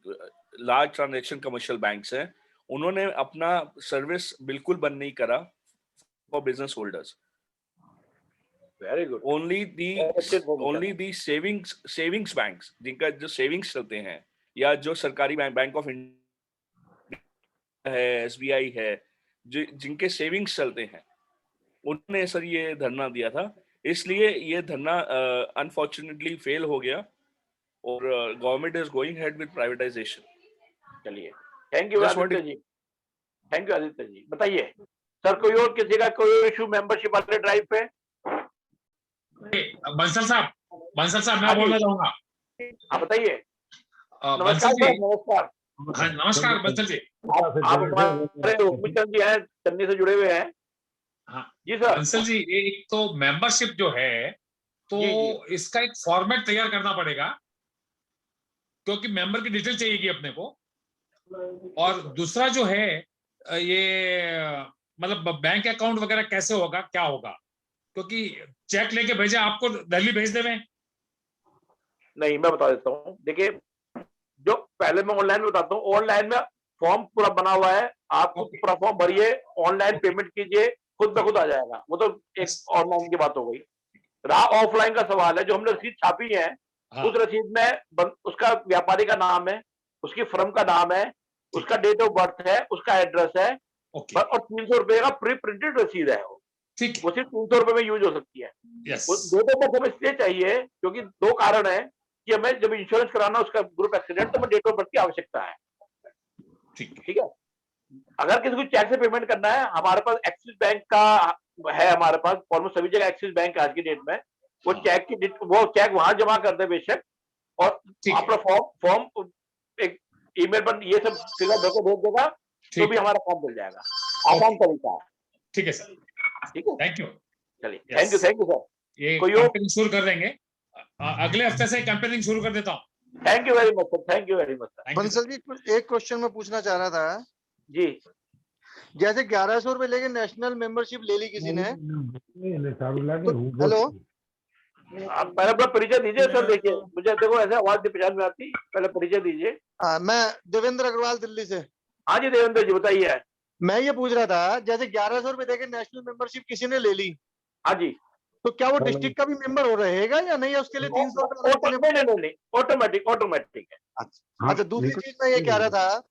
लार्ज ट्रांजैक्शन कमर्शियल बैंक्स हैं, उन्होंने अपना सर्विस बिल्कुल बंद नहीं करा for business holders. Very good. Only the savings banks, जिनका जो सेविंग्स चलते हैं या जो सरकारी बैंक ऑफ इंडिया है, SBI है, जिनके सेविंग्स चलते हैं, उन्होंने सर ये धरना दिया था। इसलिए ये धरना अनफॉर्चुनेटली फेल हो गया और government is going head with privatisation. चलिए, thank you Aditya ji. Thank you Aditya ji. बताइए सर, कोई और किसी का कोई इशू मेंबरशिप वाले ड्राइव पे? बंसल साहब मैं बोलना चाहूंगा। आप बताइए। बंसल जी, नमस्कार। हाँ, नमस्कार बंसल जी। आप हमारे हुकुमचंद जी हैं, चन्नी से जुड़े हुए हैं। हाँ जी सर। बंसल जी, एक तो मेंबरशिप जो है तो इसका एक फॉर्मेट तैयार करना पड़ेगा, क्योंकि मेंबर की डिटेल चाहिएगी अपने को। और दूसरा जो है ये मतलब बैंक अकाउंट वगैरह कैसे होगा, क्या होगा, क्योंकि चेक लेके भेजे आपको दिल्ली भेज देवे। नहीं, मैं बता देता हूँ। देखिए, जो पहले मैं ऑनलाइन बताता हूँ। ऑनलाइन में फॉर्म पूरा बना हुआ है, आप पूरा फॉर्म भरिए, ऑनलाइन पेमेंट कीजिए, खुद ब खुद आ जाएगा। वो तो एक ऑनलाइन की बात हो गई। रहा ऑफलाइन का सवाल है, जो हमने रसीद छापी है, उस रसीद में उसका व्यापारी का नाम है, उसकी फर्म का नाम है, उसका डेट ऑफ बर्थ है, उसका एड्रेस है, और 300 रुपए का प्री प्रिंटेड रसीद है। वो सिर्फ 300 रुपए में यूज हो सकती है। डेट ऑफ बर्थ हमें इसलिए चाहिए क्योंकि 2 कारण है कि हमें जब इंश्योरेंस कराना उसका ग्रुप एक्सीडेंट, तो हमें डेट ऑफ बर्थ की आवश्यकता है। ठीक है। अगर किसी को चेक से पेमेंट करना है, हमारे पास एक्सिस बैंक का है, हमारे पास ऑलमोस्ट सभी जगह एक्सिस बैंक आज की डेट में। वो चेक वहां जमा कर दे बेशक, और अपना फॉर्म एक ईमेल पर ये सब फिलअप करके भेज देगा, तो भी हमारा काम मिल जाएगा। आसान तरीका है। ठीक है सर, ठीक है, थैंक यू। चलिए, थैंक यू सर। ये कैंपेनिंग शुरू कर देंगे, अगले हफ्ते से कैंपेनिंग शुरू कर देता हूँ। Thank you very much sir, thank you very much. Bansal ji, एक क्वेश्चन मैं पूछना चाह रहा था जी। जैसे 1100 रुपए लेके नेशनल मेंबरशिप ले ली किसी ने। हेलो, आप पहले अपना परिचय दीजिए सर। देखिए, मुझे देखो ऐसे आवाज पहचान में आती, पहले परिचय दीजिए। मैं देवेंद्र अग्रवाल दिल्ली से। हाँ जी देवेंद्र जी, बताइए। मैं ये पूछ रहा था, जैसे 1100 रुपए देके नेशनल मेंबरशिप किसी ने ले ली, हाँ जी, तो क्या वो डिस्ट्रिक्ट का भी मेंबर हो रहेगा या नहीं? उसके लिए 300 रुपए नहीं, ऑटोमेटिक है। अच्छा, दूसरी चीज मैं ये कह रहा था,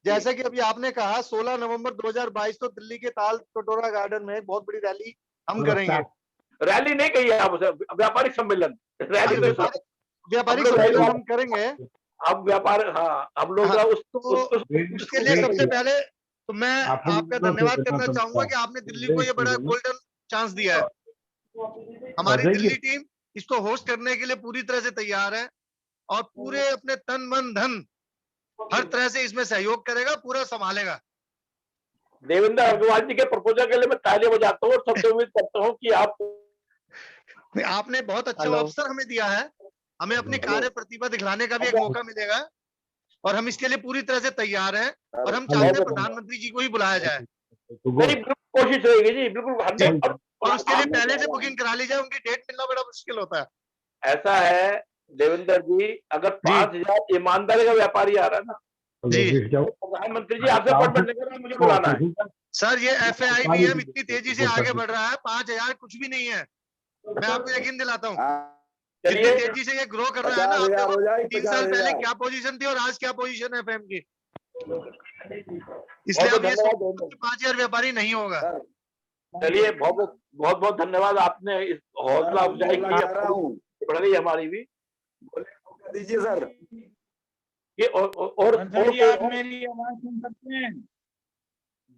जैसे कि अभी आपने कहा 16 नवंबर 2022 तो दिल्ली के ताल कटोरा गार्डन में बहुत बड़ी रैली हम करेंगे। रैली नहीं कही है आप उसे, व्यापारिक सम्मेलन। रैली व्यापारिक सम्मेलन हम करेंगे। अब व्यापार, हाँ, हम लोग उसके लिए सबसे पहले तो मैं आपका धन्यवाद करना चाहूंगा कि आपने दिल्ली को ये बड़ा गोल्डन चांस दिया है। हमारी दिल्ली टीम इसको होस्ट करने के लिए पूरी तरह से तैयार है और पूरे अपने तन मन धन हर तरह से इसमें सहयोग करेगा, पूरा संभालेगा। देवेंद्र अग्रवाल जी के प्रपोजल के लिए मैं ताली बजाता हूँ और सबसे उम्मीद करता हूँ कि आपने बहुत अच्छा अवसर हमें दिया है। हमें अपनी कार्य प्रतिभा दिखलाने का भी एक मौका मिलेगा और हम इसके लिए पूरी तरह से तैयार हैं और हम चाहते हैं प्रधानमंत्री जी को ही बुलाया जाए। कोशिश रहेगी जी, बिल्कुल। और उसके लिए पहले से बुकिंग करा ली जाए, उनकी डेट मिलना बड़ा मुश्किल होता है। ऐसा है देवेंद्र जी, अगर 5000 ईमानदारी का व्यापारी आ रहा है ना जी, प्रधानमंत्री जी आपसे अपॉइंटमेंट लेकर मुझे बुलाना है। सर, ये FAIBM इतनी तेजी से आगे बढ़ रहा है, 5000 कुछ भी नहीं है। मैं आपको यकीन दिलाता हूँ, जितनी तेजी से ये ग्रो कर रहा है ना। आपको 3 साल पहले क्या पोजीशन थी और आज क्या पोजीशन है FM की, इसलिए आप ये 5000 व्यापारी नहीं होगा। चलिए, बहुत बहुत धन्यवाद, आपने इस हौसला अफजाई की, बढ़ गई हमारी भी। दीजिए सर। ये और आप मेरी आवाज सुन सकते हैं?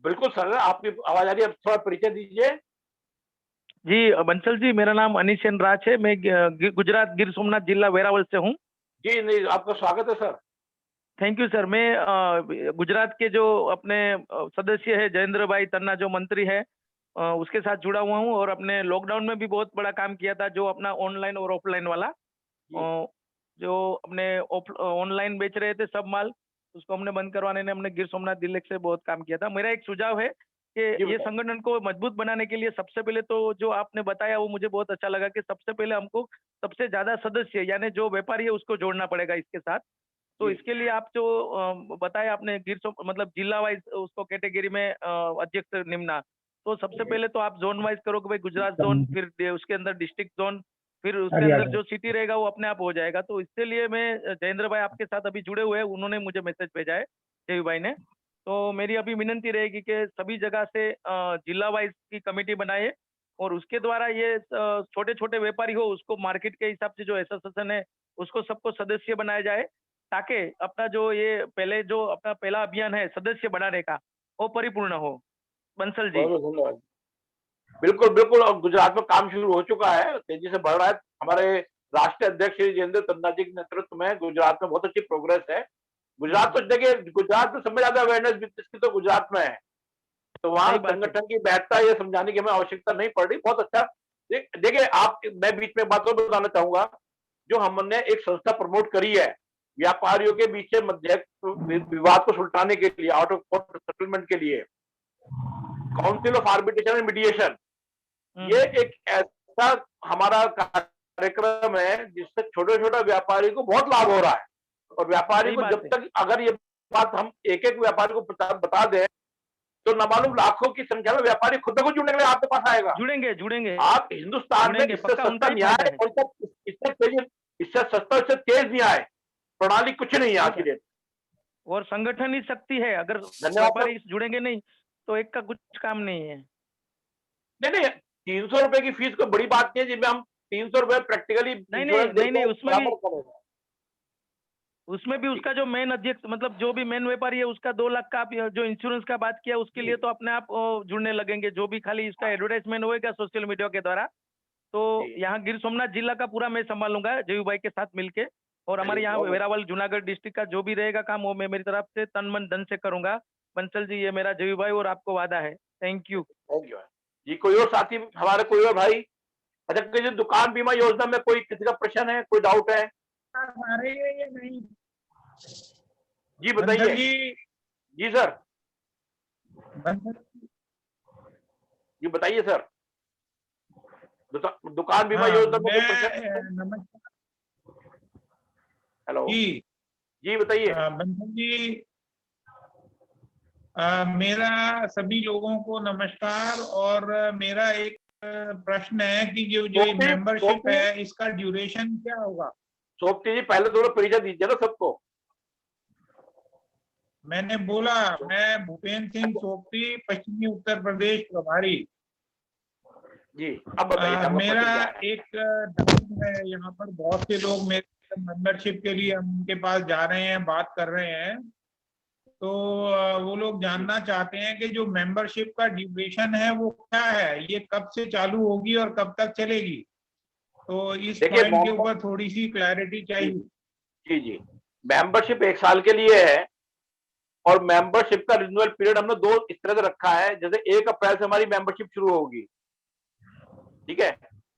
बिल्कुल सर, आपकी आवाज आ रही है, अब थोड़ा परिचय दीजिए। जी बंसल जी, मेरा नाम अनिशन राज है, मैं गुजरात गिर सोमनाथ जिला वेरावल से हूँ। जी नहीं, आपका स्वागत है सर। Thank you sir. मैं गुजरात के जो अपने सदस्य है जयेंद्र भाई तन्ना जो मंत्री है उसके साथ जुड़ा हुआ हूँ, और अपने लॉकडाउन में भी बहुत बड़ा काम किया था, जो अपना ऑनलाइन और ऑफलाइन वाला जो अपने ऑनलाइन बेच रहे थे सब माल, उसको हमने बंद करवाने ने हमने गिर सोमनाथ जिले से बहुत काम किया था। मेरा एक सुझाव है कि ये संगठन को मजबूत बनाने के लिए सबसे पहले तो जो आपने बताया वो मुझे बहुत अच्छा लगा कि सबसे पहले हमको सबसे ज्यादा सदस्य यानी जो व्यापारी है उसको जोड़ना पड़ेगा इसके साथ। तो इसके लिए आप जो बताया आपने मतलब जिला वाइज उसको कैटेगरी में अध्यक्ष निम्ना, तो सबसे पहले तो आप जोन वाइज करो कि भाई गुजरात जोन, फिर उसके अंदर डिस्ट्रिक्ट जोन, फिर उसके अंदर जो सिटी रहेगा वो अपने आप हो जाएगा। तो इसके लिए मैं जयेंद्र भाई आपके साथ अभी जुड़े हुए हैं, उन्होंने मुझे मैसेज भेजा है देवी भाई ने। तो मेरी अभी विनंती रहेगी कि सभी जगह से जिला वाइज की कमेटी बनाए और उसके द्वारा ये छोटे छोटे व्यापारी हो उसको मार्केट के हिसाब से जो एसोसिएशन है उसको सबको सदस्य बनाया जाए, ताकि अपना जो ये पहले जो अपना पहला अभियान है सदस्य बढ़ाने का वो परिपूर्ण हो। बंसल जी धन्यवाद। बिल्कुल बिल्कुल, और गुजरात में काम शुरू हो चुका है, तेजी से बढ़ रहा है। हमारे राष्ट्रीय अध्यक्ष श्री जयेंद्र तन्ना जी के नेतृत्व में गुजरात में बहुत अच्छी प्रोग्रेस है। गुजरात तो देखिए, गुजरात में सबसे ज्यादा अवेयरनेस बिजनेस की तो गुजरात में है, तो वहाँ संगठन की बैठता है, ये समझाने की हमें आवश्यकता नहीं पड़ रही। बहुत अच्छा। देखिए आप, मैं बीच में बात और बताना चाहूंगा, जो हमने एक संस्था प्रमोट करी है व्यापारियों के बीच मध्य विवाद को सुलझाने के लिए, आउट ऑफ कोर्ट सेटलमेंट के लिए, council of arbitration and mediation, ये एक ऐसा हमारा कार्यक्रम है जिससे छोटे छोटे व्यापारी को बहुत लाभ हो रहा है। और व्यापारी को जब तक अगर ये बात हम एक एक व्यापारी को बता दें तो न मालूम लाखों की संख्या में व्यापारी खुद को जुड़ने के लिए आपके पास आएगा। जुड़ेंगे आप हिंदुस्तान में इससे सस्ता न्याय, इससे सस्ता, इससे तेज न्याय प्रणाली कुछ नहीं है आज की डेट। और संगठन ही शक्ति है, अगर व्यापारी जुड़ेंगे नहीं तो एक का कुछ काम नहीं है। नहीं, 300 रुपए की फीस कोई बड़ी बात नहीं है जिसमें हम 300 रुपए प्रैक्टिकली नहीं, उसमें भी उसका जो मेन अध्यक्ष मतलब जो भी मेन व्यापारी है उसका 2 लाख का जो इंश्योरेंस का बात किया उसके लिए तो अपने आप जुड़ने लगेंगे, जो भी खाली इसका एडवर्टाइजमेंट होएगा सोशल मीडिया के द्वारा। तो यहाँ गिर सोमनाथ जिला का पूरा मैं संभालूंगा जयू भाई के साथ मिलके, और हमारे यहाँ वेरावल जूनागढ़ डिस्ट्रिक्ट का जो भी रहेगा काम वो मैं मेरी तरफ से तन मन धन से करूंगा। बंसल जी, ये मेरा जयू भाई और आपको वादा है। थैंक यू जी। कोई और साथी हमारे, कोई और भाई? अच्छा, किसी दुकान बीमा योजना में कोई किसी का प्रश्न है, कोई डाउट है? नहीं जी बताइए। जी सर, जी बताइए सर। दुकान बीमा योजना में कोई प्रश्न? हेलो जी बताइए। बंसल जी, मेरा सभी लोगों को नमस्कार, और मेरा एक प्रश्न है कि जो मेंबरशिप है इसका ड्यूरेशन क्या होगा? सोपती जी, पहले थोड़ा परिचय दीजिए ना सबको। मैंने बोला, मैं भूपेंद्र सिंह सोपती, पश्चिमी उत्तर प्रदेश प्रभारी। जी अब बताइए। मेरा एक डाउट है, यहाँ पर बहुत से लोग मेरे मेंबरशिप के लिए हम उनके पास जा रहे हैं, बात कर रहे हैं, तो वो लोग जानना चाहते हैं कि जो मेंबरशिप का ड्यूरेशन है वो क्या है, ये कब से चालू होगी और कब तक चलेगी? तो इस पॉइंट के ऊपर थोड़ी सी क्लैरिटी चाहिए। जी, मेंबरशिप 1 साल के लिए है, और मेंबरशिप का रिन्यूअल पीरियड हमने 2 इस तरह से रखा है, जैसे 1 अप्रैल से हमारी मेंबरशिप शुरू होगी, ठीक है,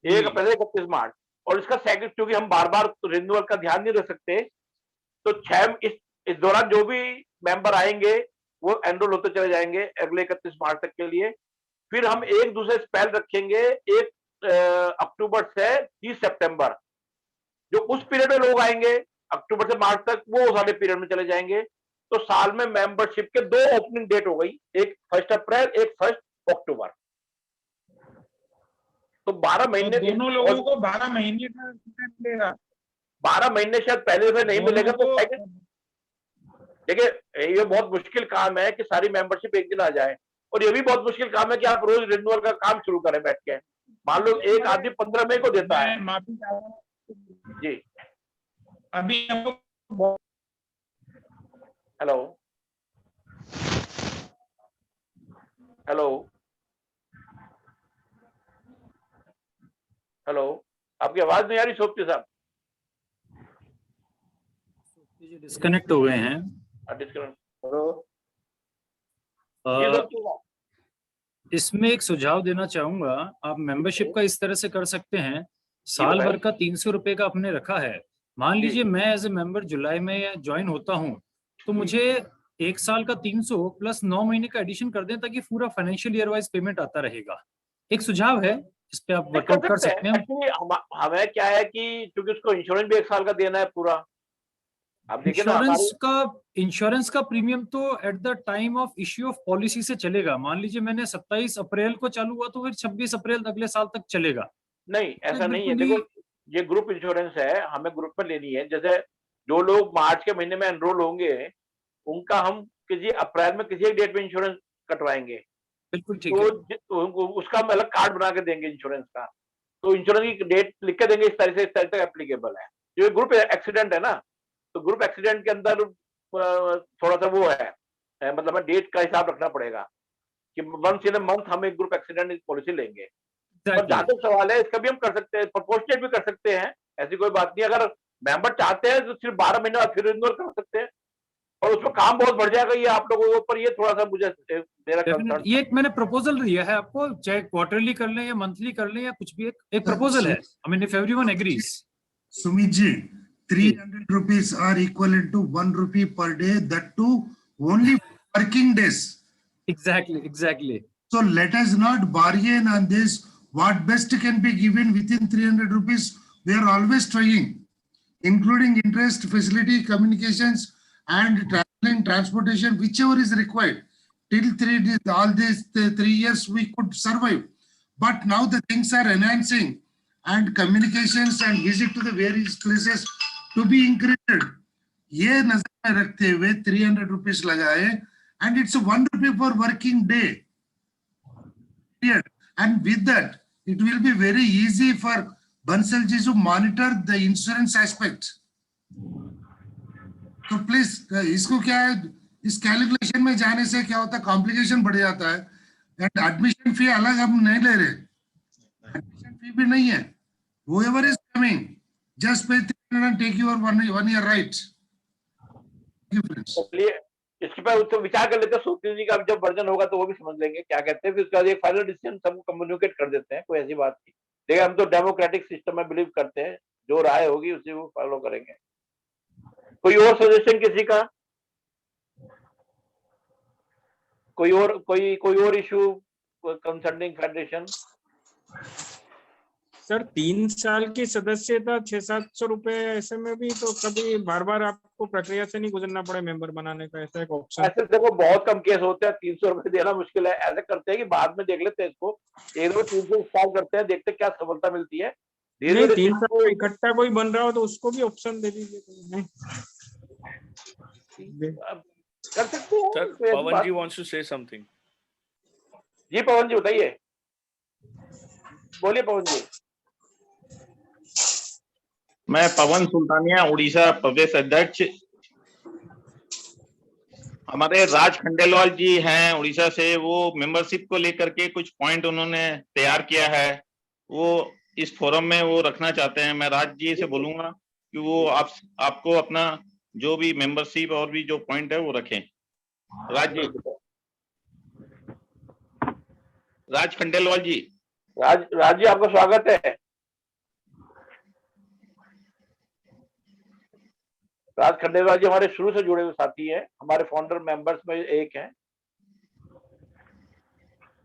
1 अप्रैल से 31 मार्च, और इसका सेकंड, क्योंकि हम बार बार रिन्यूअल का ध्यान नहीं रख सकते, तो 6 इस दौरान जो भी मेंबर आएंगे वो एनरोल होते चले जाएंगे अगले 31 मार्च तक के लिए। फिर हम एक दूसरे स्पेल रखेंगे 1 अक्टूबर से 30 सितंबर, जो उस पीरियड में लोग आएंगे अक्टूबर से मार्च तक, वो उस वाले पीरियड में चले जाएंगे। तो साल में मेंबरशिप के 2 ओपनिंग डेट हो गई, एक 1 अप्रैल, एक 1 अक्टूबर। तो 12 महीने, तो दोनों लोगों को 12 महीने का मिलेगा। 12 महीने शायद पहले से नहीं मिलेगा। तो देखिए, ये बहुत मुश्किल काम है कि सारी मेंबरशिप एक दिन आ जाए, और ये भी बहुत मुश्किल काम है कि आप रोज रिन्यूअल का काम शुरू करें बैठ के। मान लो एक आदमी 15 मई को देता है। माफी चाह रहा हूं जी, अभी हमको हेलो हेलो हेलो, आपकी आवाज नहीं आ रही सोपती साहब। डिस्कनेक्ट हो गए हैं। डिस्कनेक्ट। इसमें एक सुझाव देना चाहूंगा, आप मेंबरशिप का इस तरह से कर सकते हैं, साल भर का 300 रुपए का आपने रखा है। मान लीजिए मैं एज ए मेंबर जुलाई में ज्वाइन होता हूं, तो मुझे एक साल का 300 प्लस 9 महीने का एडिशन कर दें, ताकि पूरा फाइनेंशियल ईयर वाइज पेमेंट आता रहेगा। एक सुझाव है, इस पे आप वर्कआउट कर सकते हैं। हमें क्या है कि क्योंकि उसको इंश्योरेंस भी एक साल का देना है पूरा। आप देखिए ना, इंश्योरेंस का प्रीमियम तो at the time of issue of policy से चलेगा। मान लीजिए मैंने 27 अप्रैल को चालू हुआ, तो फिर 26 अप्रैल अगले साल तक चलेगा। नहीं, ऐसा नहीं है। देखो, ये ग्रुप इंश्योरेंस है, हमें ग्रुप में लेनी है। जैसे जो लोग मार्च के महीने में एनरोल होंगे, उनका हम किसी अप्रैल में किसी एक डेट में इंश्योरेंस कटवाएंगे। बिल्कुल ठीक है। तो उसका हम अलग कार्ड बना के देंगे इंश्योरेंस का। तो इंश्योरेंस की डेट लिख के देंगे, इस तारीख से इस तारीख तक एप्लीकेबल है। जो ग्रुप एक्सीडेंट है ना, तो ग्रुप एक्सीडेंट के अंदर थोड़ा सा वो है, मतलब डेट का हिसाब रखना पड़ेगा कि वंस इन अ मंथ हम एक ग्रुप एक्सीडेंट पॉलिसी लेंगे। और जहां तक सवाल है, इसका भी हम कर सकते हैं, प्रोपोर्शनेट भी कर सकते हैं, ऐसी कोई बात नहीं। अगर मेंबर चाहते हैं तो सिर्फ 12 महीने बाद फिर रिन्यूअल कर सकते हैं, और उसमें काम बहुत बढ़ जाएगा। ये आप लोगों के ऊपर, ये थोड़ा सा मुझे मेरा कंसर्न, ये एक मैंने प्रपोजल दिया है आपको, चाहे क्वार्टरली कर लें या मंथली कर लें या कुछ भी, एक प्रपोजल है। I mean if everyone agrees. Sumit ji, 300 rupees are equivalent to 1 rupee per day, that too only working days. Exactly. So let us not bargain on this. What best can be given within 300 rupees, we are always trying, including interest, facility, communications, and traveling, transportation, whichever is required. Till all these 3 years we could survive. But now the things are enhancing, and communications and visit to the various places to be increased. ये नजर में रखते हुए 300 rupees लगाए, and it's 1 rupee per working day. And with that, it will be very easy for Bansal ji to monitor the insurance aspect. तो please इसको क्या है, इस कैलकुलेशन में जाने से क्या होता है, कॉम्प्लिकेशन बढ़ जाता है। एंड एडमिशन फी अलग हम नहीं ले रहे, एडमिशन फी भी नहीं है। whoever is coming, just pay 300 and take your one year right. इसलिए इसके पर विचार कर लेते हैं। सुप्रीम जी का जब वर्जन होगा तो वो भी समझ लेंगे क्या कहते हैं, फिर उसके बाद एक फाइनल डिसीजन सबको कम्युनिकेट कर देते हैं। कोई ऐसी बात नहीं। देखिए, हम तो डेमोक्रेटिक सिस्टम में बिलीव करते हैं, जो राय होगी उसी को फॉलो करेंगे। कोई और सजेशन किसी का? कोई और इशू कंसर्निंग फेडरेशन? सर 3 साल की सदस्यता 600-700 रुपए ऐसे में भी, तो कभी बार बार आपको प्रक्रिया से नहीं गुजरना पड़े मेंबर बनाने का, ऐसा एक ऑप्शन? ऐसे देखो, बहुत कम केस होते हैं, 300 रुपए देना मुश्किल है। ऐसे करते हैं कि बाद में देख लेते हैं इसको, एक दो 300 स्टार्ट करते हैं, देखते हैं क्या सफलता मिलती है। नहीं, 3 साल इकट्ठा कोई बन रहा हो तो उसको भी ऑप्शन दे दीजिए। कर सकते हैं। Sir, Pavan ji wants to say something. जी पवन जी बताइए, बोलिए पवन जी। मैं पवन सुल्तानिया, उड़ीसा प्रदेश अध्यक्ष। हमारे राज खंडेलवाल जी हैं उड़ीसा से, वो मेंबरशिप को लेकर के कुछ पॉइंट उन्होंने तैयार किया है, वो इस फोरम में वो रखना चाहते हैं। मैं राज जी से बोलूंगा कि वो आपको अपना जो भी मेंबरशिप और भी जो पॉइंट है वो रखें। राज जी, राज खंडेलवाल जी। राज जी, आपका स्वागत है। राज खंडेलवाल जी हमारे शुरू से जुड़े हुए साथी हैं, हमारे फाउंडर मेंबर्स में एक हैं।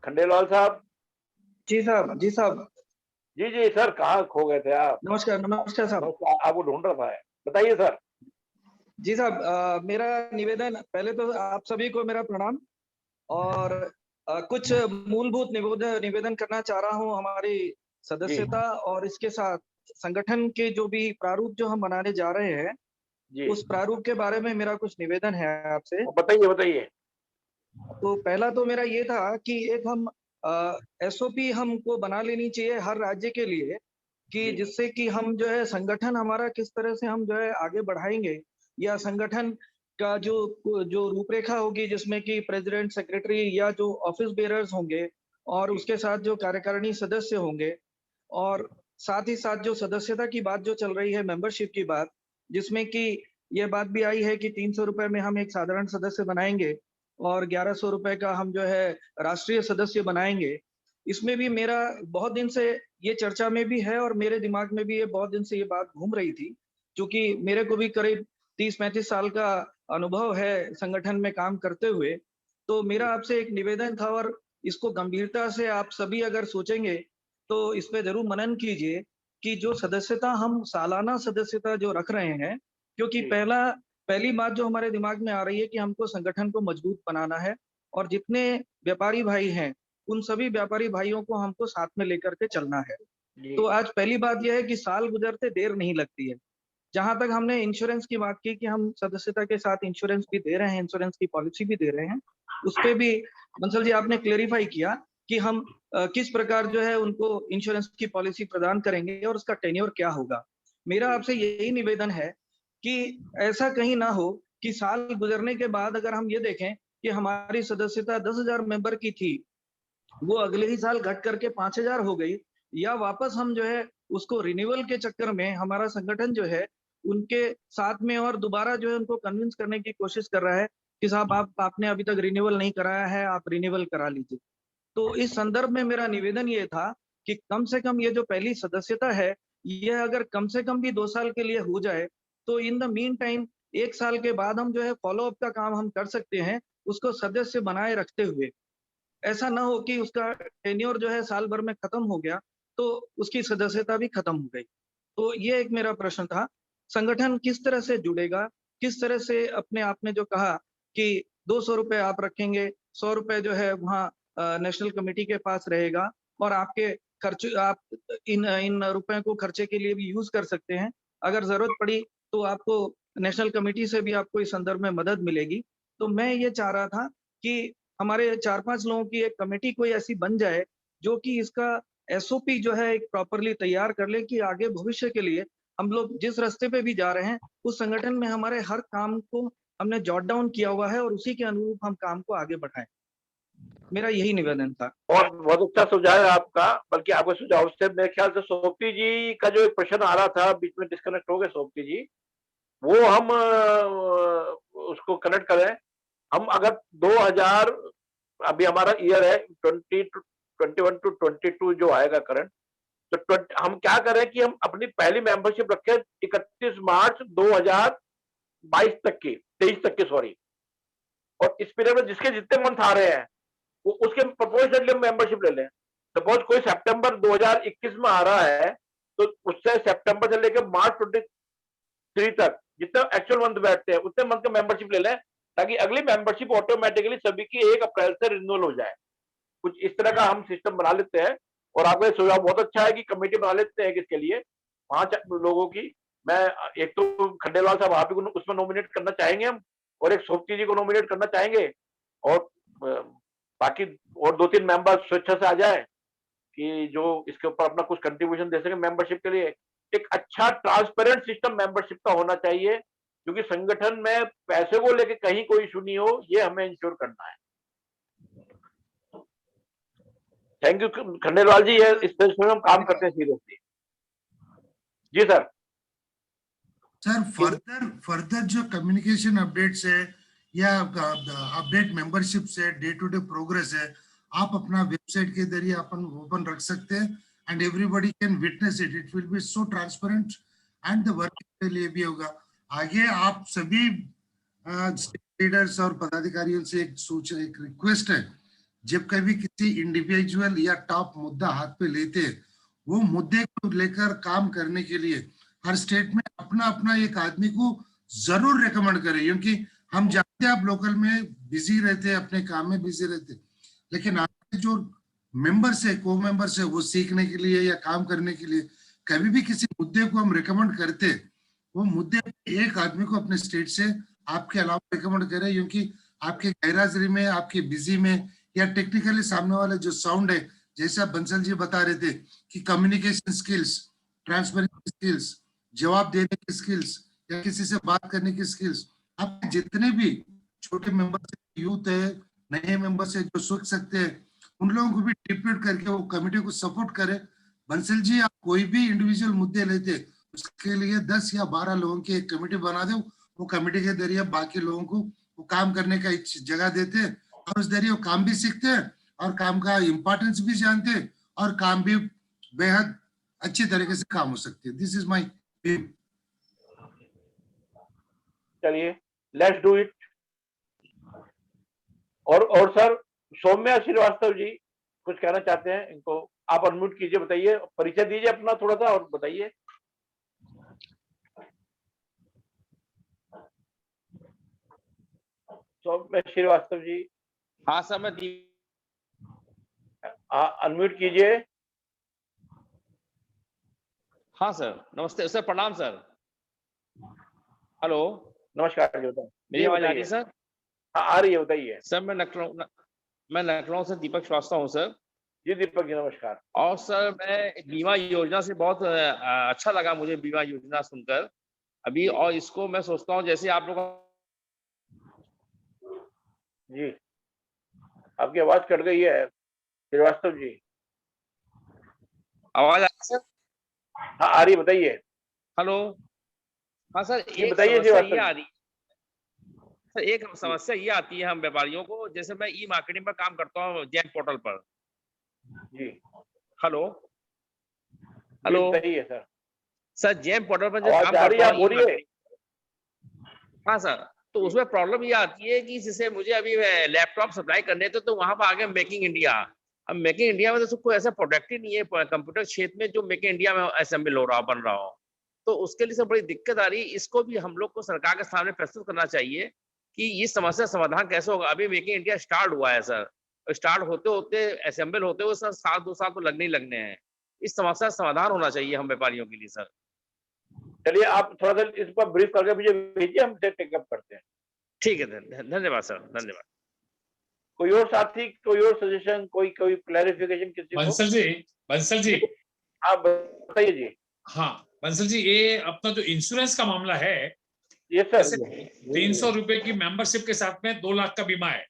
खंडेलवाल साहब। जी साहब। जी साहब। जी सर, कहाँ खो गए थे आप? नमस्कार साहब। आपको ढूंढ रहा था। बताइए सर। जी साहब, मेरा निवेदन, पहले तो आप सभी को मेरा प्रणाम, और कुछ मूलभूत निवेदन करना चाह रहा हूं। हमारी सदस्यता और इसके साथ संगठन के जो भी प्रारूप जो हम बनाने जा रहे हैं, उस प्रारूप के बारे में मेरा कुछ निवेदन है आपसे। बताइए। तो पहला तो मेरा ये था कि एक हम एसओपी हमको बना लेनी चाहिए हर राज्य के लिए, कि जिससे कि हम जो है संगठन हमारा किस तरह से हम जो है आगे बढ़ाएंगे, या संगठन का जो रूपरेखा होगी जिसमें कि प्रेसिडेंट, सेक्रेटरी या जो ऑफिस बेयरर्स होंगे और उसके साथ जो कार्यकारिणी सदस्य होंगे, और साथ ही साथ जो सदस्यता की बात जो चल रही है, मेंबरशिप की बात, जिसमें कि ये बात भी आई है कि 300 रुपए में हम एक साधारण सदस्य बनाएंगे और 1100 रुपए का हम जो है राष्ट्रीय सदस्य बनाएंगे। इसमें भी मेरा बहुत दिन से ये चर्चा में भी है और मेरे दिमाग में भी ये बहुत दिन से ये बात घूम रही थी, क्योंकि मेरे को भी करीब 30-35 साल का अनुभव है संगठन में काम करते हुए। तो मेरा आपसे एक निवेदन था, और इसको गंभीरता से आप सभी अगर सोचेंगे तो इस पे जरूर मनन कीजिए कि जो सदस्यता हम सालाना सदस्यता जो रख रहे हैं, क्योंकि पहली बात जो हमारे दिमाग में आ रही है कि हमको संगठन को मजबूत बनाना है, और जितने व्यापारी भाई हैं उन सभी व्यापारी भाइयों को हमको साथ में लेकर के चलना है। तो आज पहली बात यह है कि साल गुजरते देर नहीं लगती है। जहां तक हमने इंश्योरेंस की बात की कि हम सदस्यता के साथ इंश्योरेंस भी दे रहे हैं, इंश्योरेंस की पॉलिसी भी दे रहे हैं, उस पे भी बंसल जी आपने क्लेरिफाई किया कि हम किस प्रकार जो है उनको इंश्योरेंस की पॉलिसी प्रदान करेंगे और उसका टेन्योर क्या होगा। मेरा आपसे यही निवेदन है कि ऐसा कहीं ना हो कि साल गुजरने के बाद अगर हम ये देखें कि हमारी सदस्यता 10,000 मेंबर की थी, वो अगले ही साल घट करके 5,000 हो गई, या वापस हम जो है उसको रिन्यूअल के चक्कर में हमारा संगठन जो है उनके साथ में और दोबारा जो है उनको कन्विंस करने की कोशिश कर रहा है कि साहब आपने अभी तक रिन्यूअल नहीं कराया है, आप रिन्यूअल करा लीजिए। तो इस संदर्भ में मेरा निवेदन ये था कि कम से कम ये जो पहली सदस्यता है, ये अगर कम से कम भी 2 साल के लिए हो जाए, तो इन द मीन टाइम 1 साल के बाद हम जो है फॉलो अप का काम हम कर सकते हैं, उसको सदस्य बनाए रखते हुए। ऐसा ना हो कि उसका टेन्योर जो है साल भर में खत्म हो गया तो उसकी सदस्यता भी खत्म हो गई। तो ये एक मेरा प्रश्न था। संगठन किस तरह से जुड़ेगा, किस तरह से अपने आपने जो कहा कि 200 रुपए आप रखेंगे, 100 रुपए जो है वहाँ नेशनल कमेटी के पास रहेगा, और आपके खर्च आप इन रुपए को खर्चे के लिए भी यूज कर सकते हैं। अगर जरूरत पड़ी तो आपको नेशनल कमेटी से भी आपको इस संदर्भ में मदद मिलेगी। तो मैं ये चाह रहा था कि हमारे 4-5 लोगों की एक कमेटी कोई ऐसी बन जाए जो कि इसका एसओपी जो है एक प्रॉपरली तैयार कर ले, कि आगे भविष्य के लिए हम लोग जिस रास्ते पे भी जा रहे हैं उस संगठन में हमारे हर काम को हमने जॉट डाउन किया हुआ है और उसी के अनुरूप हम काम को आगे बढ़ाएं। मेरा यही निवेदन था। और बहुत अच्छा सुझाव है आपका, बल्कि आपके सुझाव से मेरे ख्याल से सोपती जी का जो एक प्रश्न आ रहा था, बीच में डिस्कनेक्ट हो गए सोपती जी, वो हम उसको कनेक्ट करें। हम अगर 2000 अभी हमारा ईयर है 2021 टू 22 जो आएगा करंट, तो हम क्या करें कि हम अपनी पहली मेंबरशिप रखें 31 मार्च 2022 तक की, 23 तक की सॉरी, और इस पीरियड में जिसके जितने मंथ आ रहे हैं वो उसके प्रोपोर्शनली मेंबरशिप ले लें। सपोज कोई सितंबर 2021 में आ रहा है तो उससे सितंबर से लेकर मार्च 23 तक जितने एक्चुअल मंथ बैठते हैं उतने मंथ का मेंबरशिप ले लें, ताकि अगली मेंबरशिप ऑटोमेटिकली सभी की 1 अप्रैल से रिन्यूअल हो जाए। कुछ इस तरह का हम सिस्टम बना लेते हैं। और आपका सुझाव बहुत अच्छा है कि कमेटी बना लेते हैं किसके लिए, 5 लोगों की। मैं एक तो खंडेलवाल साहब आप ही उसमें नॉमिनेट करना चाहेंगे हम, और एक सोपती जी को नॉमिनेट करना चाहेंगे, और बाकी और 2-3 मेंबर स्वेच्छा से आ जाए कि जो इसके ऊपर अपना कुछ कंट्रीब्यूशन दे सके मेंबरशिप के लिए। एक अच्छा ट्रांसपेरेंट सिस्टम मेंबरशिप का होना चाहिए, क्योंकि संगठन में पैसे को लेके कहीं कोई इशू नहीं हो, ये हमें इंश्योर करना है। थैंक यू खंडेलवाल जी, ये इस पर हम काम करते हैं सीरियसली। जी सर। सर फर्दर जो कम्युनिकेशन अपडेट्स है या अपडेट मेंबरशिप से डे टू डे प्रोग्रेस है, आप अपना वेबसाइट के जरिए अपन ओपन रख सकते हैं and everybody can witness it. It will be so transparent and the work के लिए भी होगा। आगे आप सभी लीडर्स और पदाधिकारियों से एक रिक्वेस्ट है, जब कभी किसी इंडिविजुअल या टॉप मुद्दा हाथ पे लेते हैं, वो मुद्दे को लेकर काम करने के लिए हर स्टेट में अपना अपना एक आदमी को जरूर रेकमेंड करें, क्योंकि हम जानते हैं आप लोकल में बिजी रहते हैं, अपने काम में बिजी रहते हैं, लेकिन आपके जो मेंबर्स है, को मेंबर्स है, वो सीखने के लिए या काम करने के लिए कभी भी किसी मुद्दे को हम रिकमेंड करते, वो मुद्दे एक आदमी को अपने स्टेट से आपके अलावा रिकमेंड करें, क्योंकि आपके गैरहाजिरी में, आपके बिजी में, या टेक्निकली सामने वाला जो साउंड है, जैसा बंसल जी बता रहे थे कि कम्युनिकेशन स्किल्स, ट्रांसपेरेंसी स्किल्स, जवाब देने की स्किल्स, या किसी से बात करने की स्किल्स, आप जितने भी छोटे मेंबर यूथ है, नए मेंबर से जो सोच सकते हैं, उन लोगों को भी डिप्यूट करके वो कमेटी को सपोर्ट करे। बंसल जी, आप कोई भी इंडिविजुअल मुद्दे लेते, उसके लिए 10 या 12 लोगों की एक कमेटी बना दो। वो कमेटी के जरिए बाकी लोगों को वो काम करने का एक जगह देते हैं, और उस जरिए वो काम भी सीखते हैं और काम का इम्पोर्टेंस भी जानते हैं, और काम भी बेहद अच्छी तरीके से काम हो सकते हैं। This is my view. चलिए, लेट्स डू इट। और सर, सौम्या श्रीवास्तव जी कुछ कहना चाहते हैं, इनको आप अनम्यूट कीजिए, बताइए, परिचय दीजिए अपना थोड़ा सा और बताइए। सौम्या श्रीवास्तव जी। हाँ सर, मैं अनम्यूट कीजिए। हाँ सर, नमस्ते सर, प्रणाम सर। हेलो, नमस्कार जी, बताइए। मेरी आवाज आ रही है सर? हाँ, आ रही है, बताइए। सर मैं लखनऊ से दीपक श्रीवास्तव हूँ सर। जी दीपक जी, नमस्कार। और सर, मैं बीमा योजना से बहुत अच्छा लगा मुझे बीमा योजना सुनकर अभी, और इसको मैं सोचता हूँ जैसे आप लोग। जी, आपकी आवाज कट गई है श्रीवास्तव जी। आवाज आ रही है सर? हाँ, आ रही है, बताइए। हेलो। हाँ सर, एक बताइए समस्या ये आ रही सर, एक समस्या ये आती है हम व्यापारियों को, जैसे मैं ई मार्केटिंग पर काम करता हूँ जैम पोर्टल पर। जी। हेलो। बताइए सर। सर, जैम पोर्टल पर जो काम करता हूँ, हाँ सर, तो उसमें प्रॉब्लम ये आती है कि जैसे मुझे अभी लैपटॉप सप्लाई करने थे, तो वहां पर आ गया मेकिंग इंडिया। अब मेकिंग इंडिया में तो कोई ऐसा प्रोडक्ट ही नहीं है कंप्यूटर क्षेत्र में जो मेकिंग इंडिया में असेंबल हो रहा, बन रहा हो, तो उसके लिए सब बड़ी दिक्कत आ रही है। इसको भी हम लोग को सरकार के सामने प्रस्तुत करना चाहिए कि ये समस्या समाधान कैसे होगा। अभी मेकिंग इंडिया स्टार्ट हुआ है सर, स्टार्ट होते होते असेंबल होते हुए सर 2 साल तो लगने ही लगने हैं। इस समस्या समाधान होना चाहिए हम व्यापारियों के लिए सर। चलिए, आप थोड़ा सा इस पर ब्रीफ करके मुझे भेजिए, हम टेकअप करते हैं। ठीक है, धन्यवाद सर, धन्यवाद। कोई और साथी, कोई और सजेशन, कोई क्लैरिफिकेशन किसी को? बंसल जी। आप बताइए जी। हाँ बंसल जी, ये अपना जो इंश्योरेंस का मामला है, ये सर 300 रुपए की मेंबरशिप के साथ में 2 लाख का बीमा है,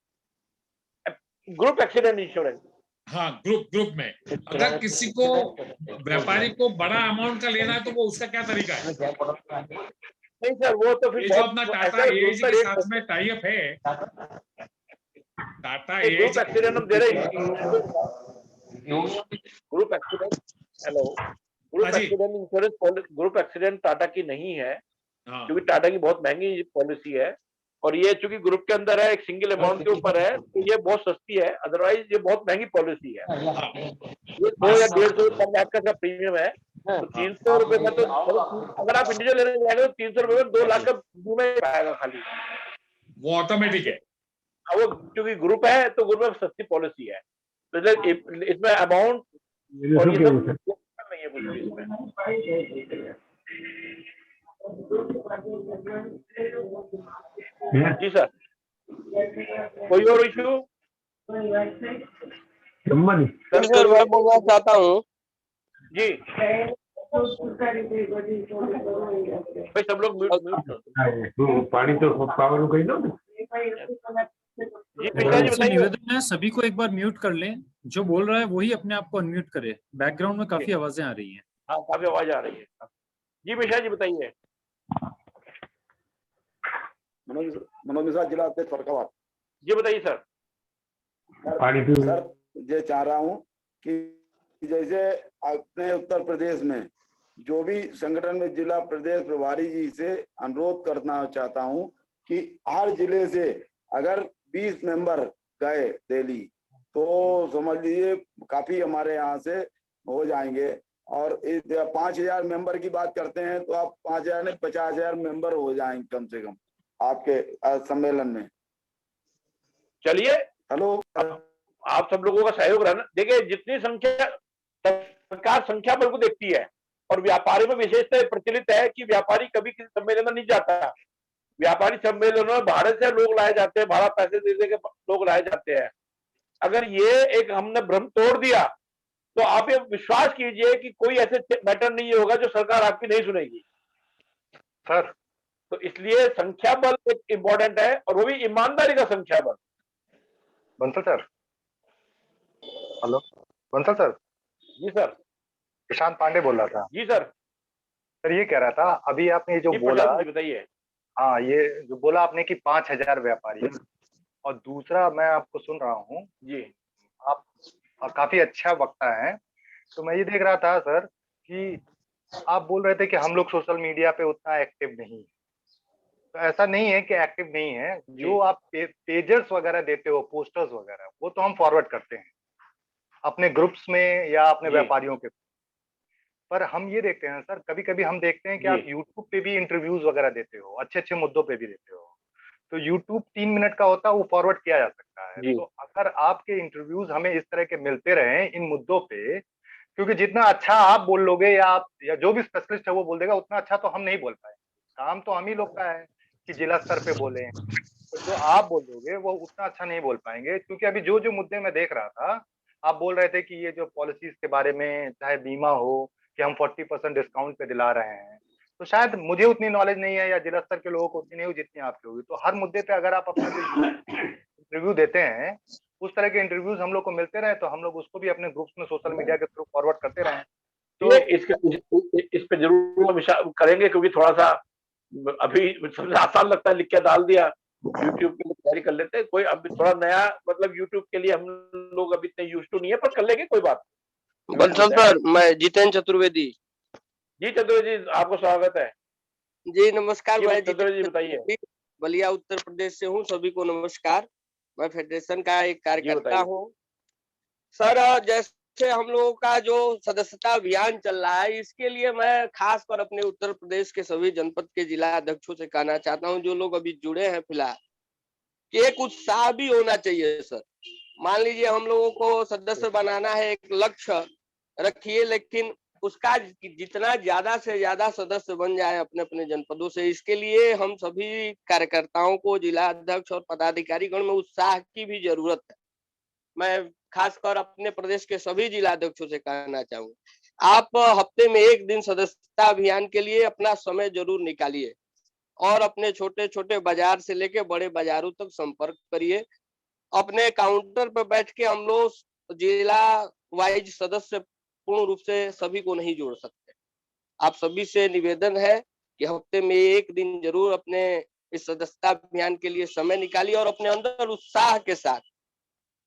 ग्रुप एक्सीडेंट इंश्योरेंस। हाँ, ग्रुप में। अगर किसी को व्यापारी को बड़ा अमाउंट का लेना है तो वो उसका क्या तरीका है? नहीं सर, वो तो फिर जो अपना टाटा एआईजी के साथ में टाई अप है, टाटा ग्रुप एक्सीडेंट हम दे रहे हैं। Group accident, hello, group accident insurance, group accident Tata की नहीं है, क्योंकि टाटा की बहुत महंगी पॉलिसी है, और ये चूंकि ग्रुप के अंदर है, एक सिंगल अमाउंट के ऊपर है, तो ये बहुत सस्ती है। अदरवाइज ये बहुत महंगी पॉलिसी है, ये 2 या 150 पर लाख का प्रीमियम है। तो 300 रुपए में तो अगर आप इंडिविजुअल लेने जाएंगे तो 300 रुपए में 2 लाख का बीमा पाएगा खाली, वो ऑटोमेटिक है। वो क्योंकि ग्रुप है तो ग्रुप में सस्ती पॉलिसी है, तो इसमें अमाउंट और ये सब नहीं है कुछ भी इसमें। जी सर, कोई और इशू? सर, मैं बोलना चाहता हूँ जी। भाई सब लोग म्यूट पानी तो पावर कहीं ना। निवेदन है, सभी को एक बार म्यूट कर लें, जो बोल रहा है वही अपने आप को अनम्यूट करे। बैकग्राउंड में काफी आवाजें आ रही हैं। हाँ, काफी आवाज आ रही है। जी मिश्रा जी, बताइए। मनोज मिश्रा, जिला अध्यक्ष फरकाबाद। जी बताइए सर। सर, ये चाह रहा हूँ कि जैसे अपने उत्तर प्रदेश में जो भी संगठन में जिला प्रदेश प्रभारी जी से अनुरोध करना चाहता हूँ कि हर जिले से अगर 20 मेंबर गए दिल्ली, तो समझ लीजिए काफी हमारे यहाँ से हो जाएंगे। और 5000 मेंबर की बात करते हैं तो आप 5000 नहीं 50,000 मेंबर हो जाएंगे कम से कम आपके सम्मेलन में। चलिए, हेलो, आप सब लोगों का सहयोग रहना। देखिए, जितनी संख्या, सरकार संख्या बल को देखती है, और व्यापारी में विशेषता प्रचलित है कि व्यापारी कभी किसी सम्मेलन में नहीं जाता, व्यापारी सम्मेलनों में भाड़े से लोग लाए जाते हैं, भाड़ा पैसे दे के लोग लाए जाते हैं। अगर ये एक हमने भ्रम तोड़ दिया तो आप ये विश्वास कीजिए कि कोई ऐसे मैटर नहीं होगा जो सरकार आपकी नहीं सुनेगी सर। तो इसलिए संख्या बल एक इम्पोर्टेंट है, और वो भी ईमानदारी का संख्या बल। Bansal sir, hello Bansal sir. जी सर। प्रशांत पांडे बोल रहा था। जी सर। सर ये कह रहा था, अभी आपने ये जो बोला, बताइए। हाँ, ये जो बोला आपने कि 5000 व्यापारी, और दूसरा मैं आपको सुन रहा हूँ जी, आप काफी अच्छा वक्ता है, तो मैं ये देख रहा था सर कि आप बोल रहे थे कि हम लोग सोशल मीडिया पे उतना एक्टिव नहीं, तो ऐसा नहीं है कि एक्टिव नहीं है। जो आप पेजर्स वगैरह देते हो, पोस्टर्स वगैरह, वो तो हम फॉरवर्ड करते हैं अपने ग्रुप्स में या अपने व्यापारियों के। पर हम ये देखते हैं सर, कभी कभी हम देखते हैं कि आप यूट्यूब पे भी इंटरव्यूज वगैरह देते हो, अच्छे अच्छे मुद्दों पे भी देते हो, तो यूट्यूब 3 मिनट का होता है, वो फॉरवर्ड किया जा सकता है। तो अगर आपके इंटरव्यूज हमें इस तरह के मिलते रहे इन मुद्दों पे, क्योंकि जितना अच्छा आप बोल लोगे या आप या जो भी स्पेशलिस्ट है वो बोल देगा, उतना अच्छा तो हम नहीं बोल पाए। काम तो हम ही लोग का है कि जिला स्तर पे बोले, तो जो आप बोल दोगे वो उतना अच्छा नहीं बोल पाएंगे। क्योंकि अभी जो जो मुद्दे मैं देख रहा था, आप बोल रहे थे कि ये जो पॉलिसीज के बारे में, चाहे बीमा हो कि हम 40% डिस्काउंट पे दिला रहे हैं, तो शायद मुझे उतनी नॉलेज नहीं है या जिला स्तर के लोगों को उतनी नहीं हो जितनी आपकी होगी। तो हर मुद्दे पे अगर आप अपना जो इंटरव्यू देते हैं, उस तरह के इंटरव्यूज हम लोग को मिलते रहे, तो हम लोग उसको भी अपने ग्रुप्स में सोशल मीडिया के थ्रू फॉरवर्ड करते रहे। तो इस पे जरूर हम करेंगे, क्योंकि थोड़ा सा अभी सबसे आसान लगता है, लिख के डाल दिया, यूट्यूब के लिए तैयारी कर लेते हैं। कोई अभी थोड़ा नया, मतलब यूट्यूब के लिए हम लोग अभी इतने यूज टू नहीं है, पर कर लेंगे, कोई बात। बंसल सर, मैं जितेंद्र चतुर्वेदी। जी चतुर्वेदी जी, आपको स्वागत है। जी नमस्कार भाई। चतुर्वेदी जी बताइए। बलिया उत्तर प्रदेश से हूँ, सभी को नमस्कार। मैं फेडरेशन का एक कार्यकर्ता हूँ सर। जैसे हम लोगों का जो सदस्यता अभियान चल रहा है, इसके लिए मैं खास कर अपने उत्तर प्रदेश के सभी जनपद के जिला अध्यक्षों से कहना चाहता हूँ, जो लोग अभी जुड़े हैं फिलहाल, कि एक उत्साह भी होना चाहिए सर। मान लीजिए हम लोगों को सदस्य बनाना है, एक लक्ष्य रखिए, लेकिन उसका जितना ज्यादा से ज्यादा सदस्य बन जाए अपने अपने जनपदों से, इसके लिए हम सभी कार्यकर्ताओं को, जिला अध्यक्ष और पदाधिकारी गण में उत्साह की भी जरूरत है। मैं खासकर अपने प्रदेश के सभी जिला अध्यक्षों से कहना चाहूंगा, आप हफ्ते में एक दिन सदस्यता अभियान के लिए अपना समय जरूर निकालिए, और अपने छोटे छोटे बाजार से लेके बड़े बाजारों तक संपर्क करिए। अपने काउंटर पर बैठ के हम लोग जिला वाइज सदस्य पूर्ण रूप से सभी को नहीं जोड़ सकते। आप सभी से निवेदन है कि हफ्ते में एक दिन जरूर अपने इस सदस्यता अभियान के लिए समय निकालिए, और अपने अंदर उत्साह के साथ,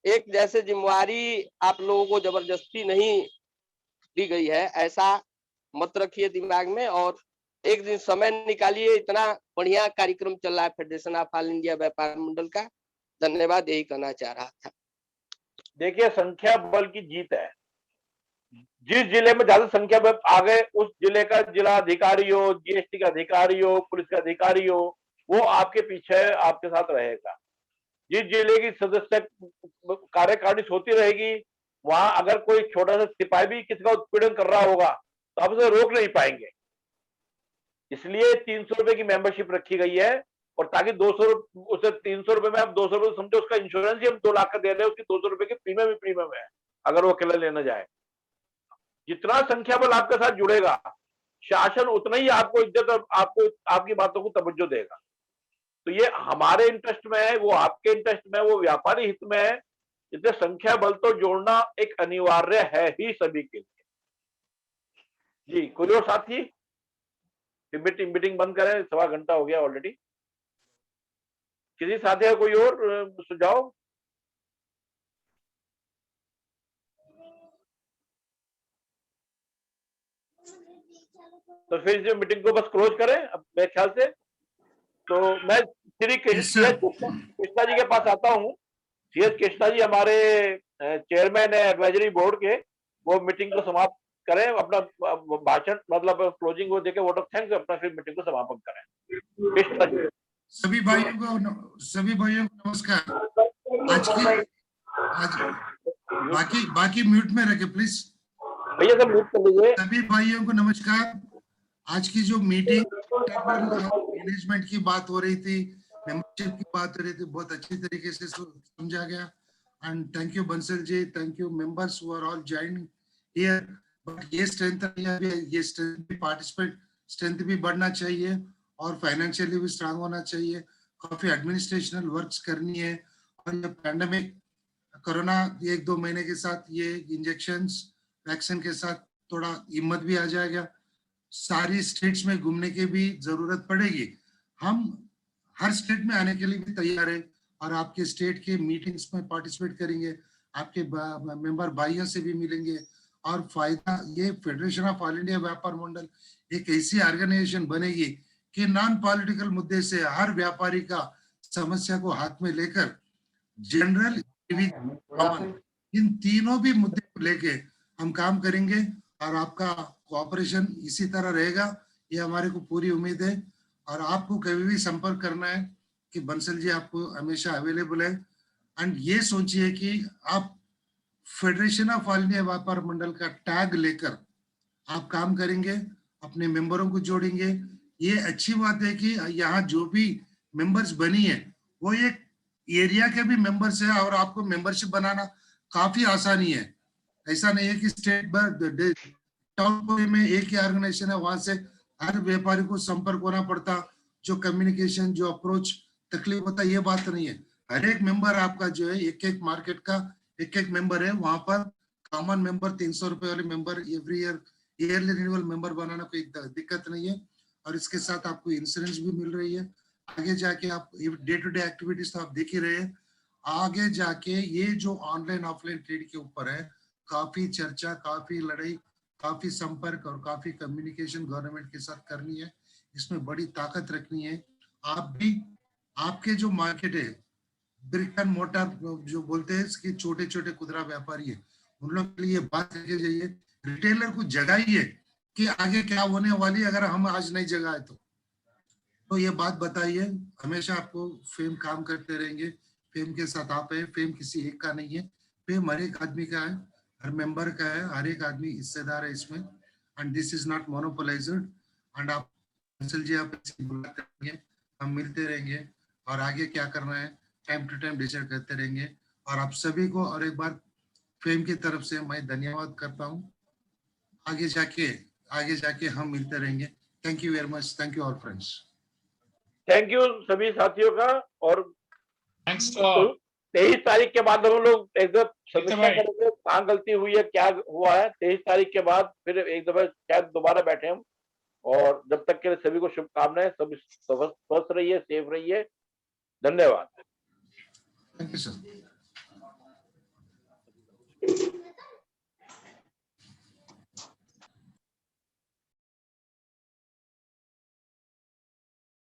एक जैसे जिम्मेवारी आप लोगों को जबरदस्ती नहीं दी गई है, ऐसा मत रखिए दिमाग में, और एक दिन समय निकालिए। इतना बढ़िया कार्यक्रम चल रहा है फेडरेशन ऑफ ऑल इंडिया व्यापार मंडल का। धन्यवाद, यही कहना चाह रहा था। देखिए, संख्या बल की जीत है। जिस जिले में ज्यादा संख्या में आ गए, उस जिले का जिला अधिकारी हो, जीएसटी का अधिकारी हो, पुलिस का अधिकारी हो, वो आपके पीछे, आपके साथ रहेगा। जिस जिले की सदस्य कार्यकारिणी होती रहेगी, वहां अगर कोई छोटा सा सिपाही भी किसी का उत्पीड़न कर रहा होगा तो आप उसे रोक नहीं पाएंगे। इसलिए 300 रुपए की मेंबरशिप रखी गई है, और ताकि 200 उसे 300 रुपए में आप 200 रुपए समझो, उसका इंश्योरेंस ही हम 2 लाख का दे रहे हैं, उसकी 200 रुपए की प्रीमियम ही प्रीमियम है अगर वो अकेला लेना जाए। जितना संख्या बल आपके साथ जुड़ेगा, शासन उतना ही आपको इज्जत और आपको आपकी बातों को तवज्जो देगा। तो ये हमारे इंटरेस्ट में है, वो आपके इंटरेस्ट में है, वो व्यापारी हित में है। इसलिए संख्या बल तो जोड़ना एक अनिवार्य है ही सभी के लिए। जी, कोई और साथी? मीटिंग बंद करें, 1.25 घंटा हो गया ऑलरेडी। किसी साथी का कोई और सुझाव? तो फिर जो मीटिंग को बस क्लोज करें अब मेरे ख्याल से। तो मैं श्री कृष्णा जी के पास आता हूँ। सीएस कृष्णा जी हमारे चेयरमैन है एडवाइजरी बोर्ड के, वो मीटिंग को समाप्त करें, अपना भाषण मतलब क्लोजिंग को देके वोट ऑफ थैंक्स, अपना फिर मीटिंग को समापन करें। कृष्णा जी। सभी भाइयों को नमस्कार। आज बाकी म्यूट में रखे प्लीज भैया, सब म्यूट कर लीजिए। सभी भाइयों को नमस्कार। आज की जो मीटिंग मैनेजमेंट की बात हो रही थी, मेंबरशिप की बात हो रही थी, बहुत अच्छी तरीके से समझा गया। And thank you Bansal ji, thank you members who are all joining here. But ये स्ट्रेंथ ये स्ट्रेंथ पार्टिसिपेट स्ट्रेंथ भी बढ़ना चाहिए और फाइनेंशियली भी स्ट्रांग होना चाहिए। काफी एडमिनिस्ट्रेशनल वर्क्स करनी है और ये पैंडेमिक कोरोना 1-2 महीने के साथ ये इंजेक्शंस वैक्सीन के साथ थोड़ा हिम्मत भी आ जाएगा। सारी स्टेट्स में घूमने की भी जरूरत पड़ेगी। हम हर स्टेट में आने के लिए भी तैयार है और आपके स्टेट के मीटिंग्स में पार्टिसिपेट करेंगे, आपके मेंबर भाइयों से भी मिलेंगे। और फायदा ये फेडरेशन ऑफ ऑल इंडिया व्यापार मंडल एक ऐसी ऑर्गेनाइजेशन बनेगी कि नॉन पॉलिटिकल मुद्दे से हर व्यापारी का समस्या को हाथ में लेकर जनरल इन तीनों भी मुद्दे को लेके हम काम करेंगे और आपका कोऑपरेशन इसी तरह रहेगा, ये हमारे को पूरी उम्मीद है। और आपको कभी भी संपर्क करना है कि बंसल जी आपको हमेशा अवेलेबल है। एंड ये सोचिए कि आप फेडरेशन ऑफ ऑल इंडिया व्यापार मंडल का टैग लेकर आप काम करेंगे, अपने मेंबरों को जोड़ेंगे। ये अच्छी बात है कि यहाँ जो भी मेंबर्स बनी है वो एक एरिया के भी मेंबर्स है और आपको मेंबरशिप बनाना काफी आसानी है। ऐसा नहीं है कि स्टेट टाउन में एक ही ऑर्गेनाइजेशन है, वहां से हर व्यापारी को संपर्क होना पड़ता, जो कम्युनिकेशन जो अप्रोच तकलीफ होता, ये बात नहीं है। हर एक मेंबर आपका जो है एक एक मार्केट का एक एक मेंबर है, वहां पर कॉमन मेंबर 300 रुपए वाले member every year yearly renewal member बनाना कोई दिक्कत नहीं है। और इसके साथ आपको इंश्योरेंस भी मिल रही है। आगे जाके आप डे टू डे एक्टिविटीज तो आप देख ही रहे हैं, आगे जाके ये जो ऑनलाइन ऑफलाइन ट्रेड के ऊपर है काफी चर्चा, काफी लड़ाई, काफी संपर्क और काफी कम्युनिकेशन गवर्नमेंट के साथ करनी है। इसमें बड़ी ताकत रखनी है। आप भी आपके जो मार्केट है ब्रिक एंड मोटर जो बोलते हैं इसके छोटे छोटे खुदरा व्यापारी है, उन लोग के लिए बात करके जाइए, रिटेलर को जगाइए कि आगे क्या होने वाली अगर हम आज नहीं जगाए तो ये बात बताइए। हमेशा आपको फेम काम करते रहेंगे, फेम के साथ आप है, फेम किसी एक का नहीं है, फेम हर एक आदमी का है, हर मेंबर का है, हर एक आदमी हिस्सेदार है इसमें। And this is not monopolised. And आप बंसल जी आप करेंगे, हम मिलते रहेंगे और आगे क्या करना है टाइम टू टाइम डिसाइड करते रहेंगे। और आप सभी को और एक बार फेम की तरफ से मैं धन्यवाद करता हूँ। आगे जाके हम मिलते रहेंगे। Thank you very much. Thank you all friends. Thank you सभी साथियों का। और 23 तारीख के बाद हम लोग एक दफा समीक्षा करेंगे कहाँ गलती हुई है, क्या हुआ है। 23 तारीख के बाद फिर एक दफा शायद दोबारा बैठे हम। और जब तक के लिए सभी को शुभकामनाएं, सब स्वस्थ रहिए, सेफ रहिए। धन्यवाद। Thank you sir.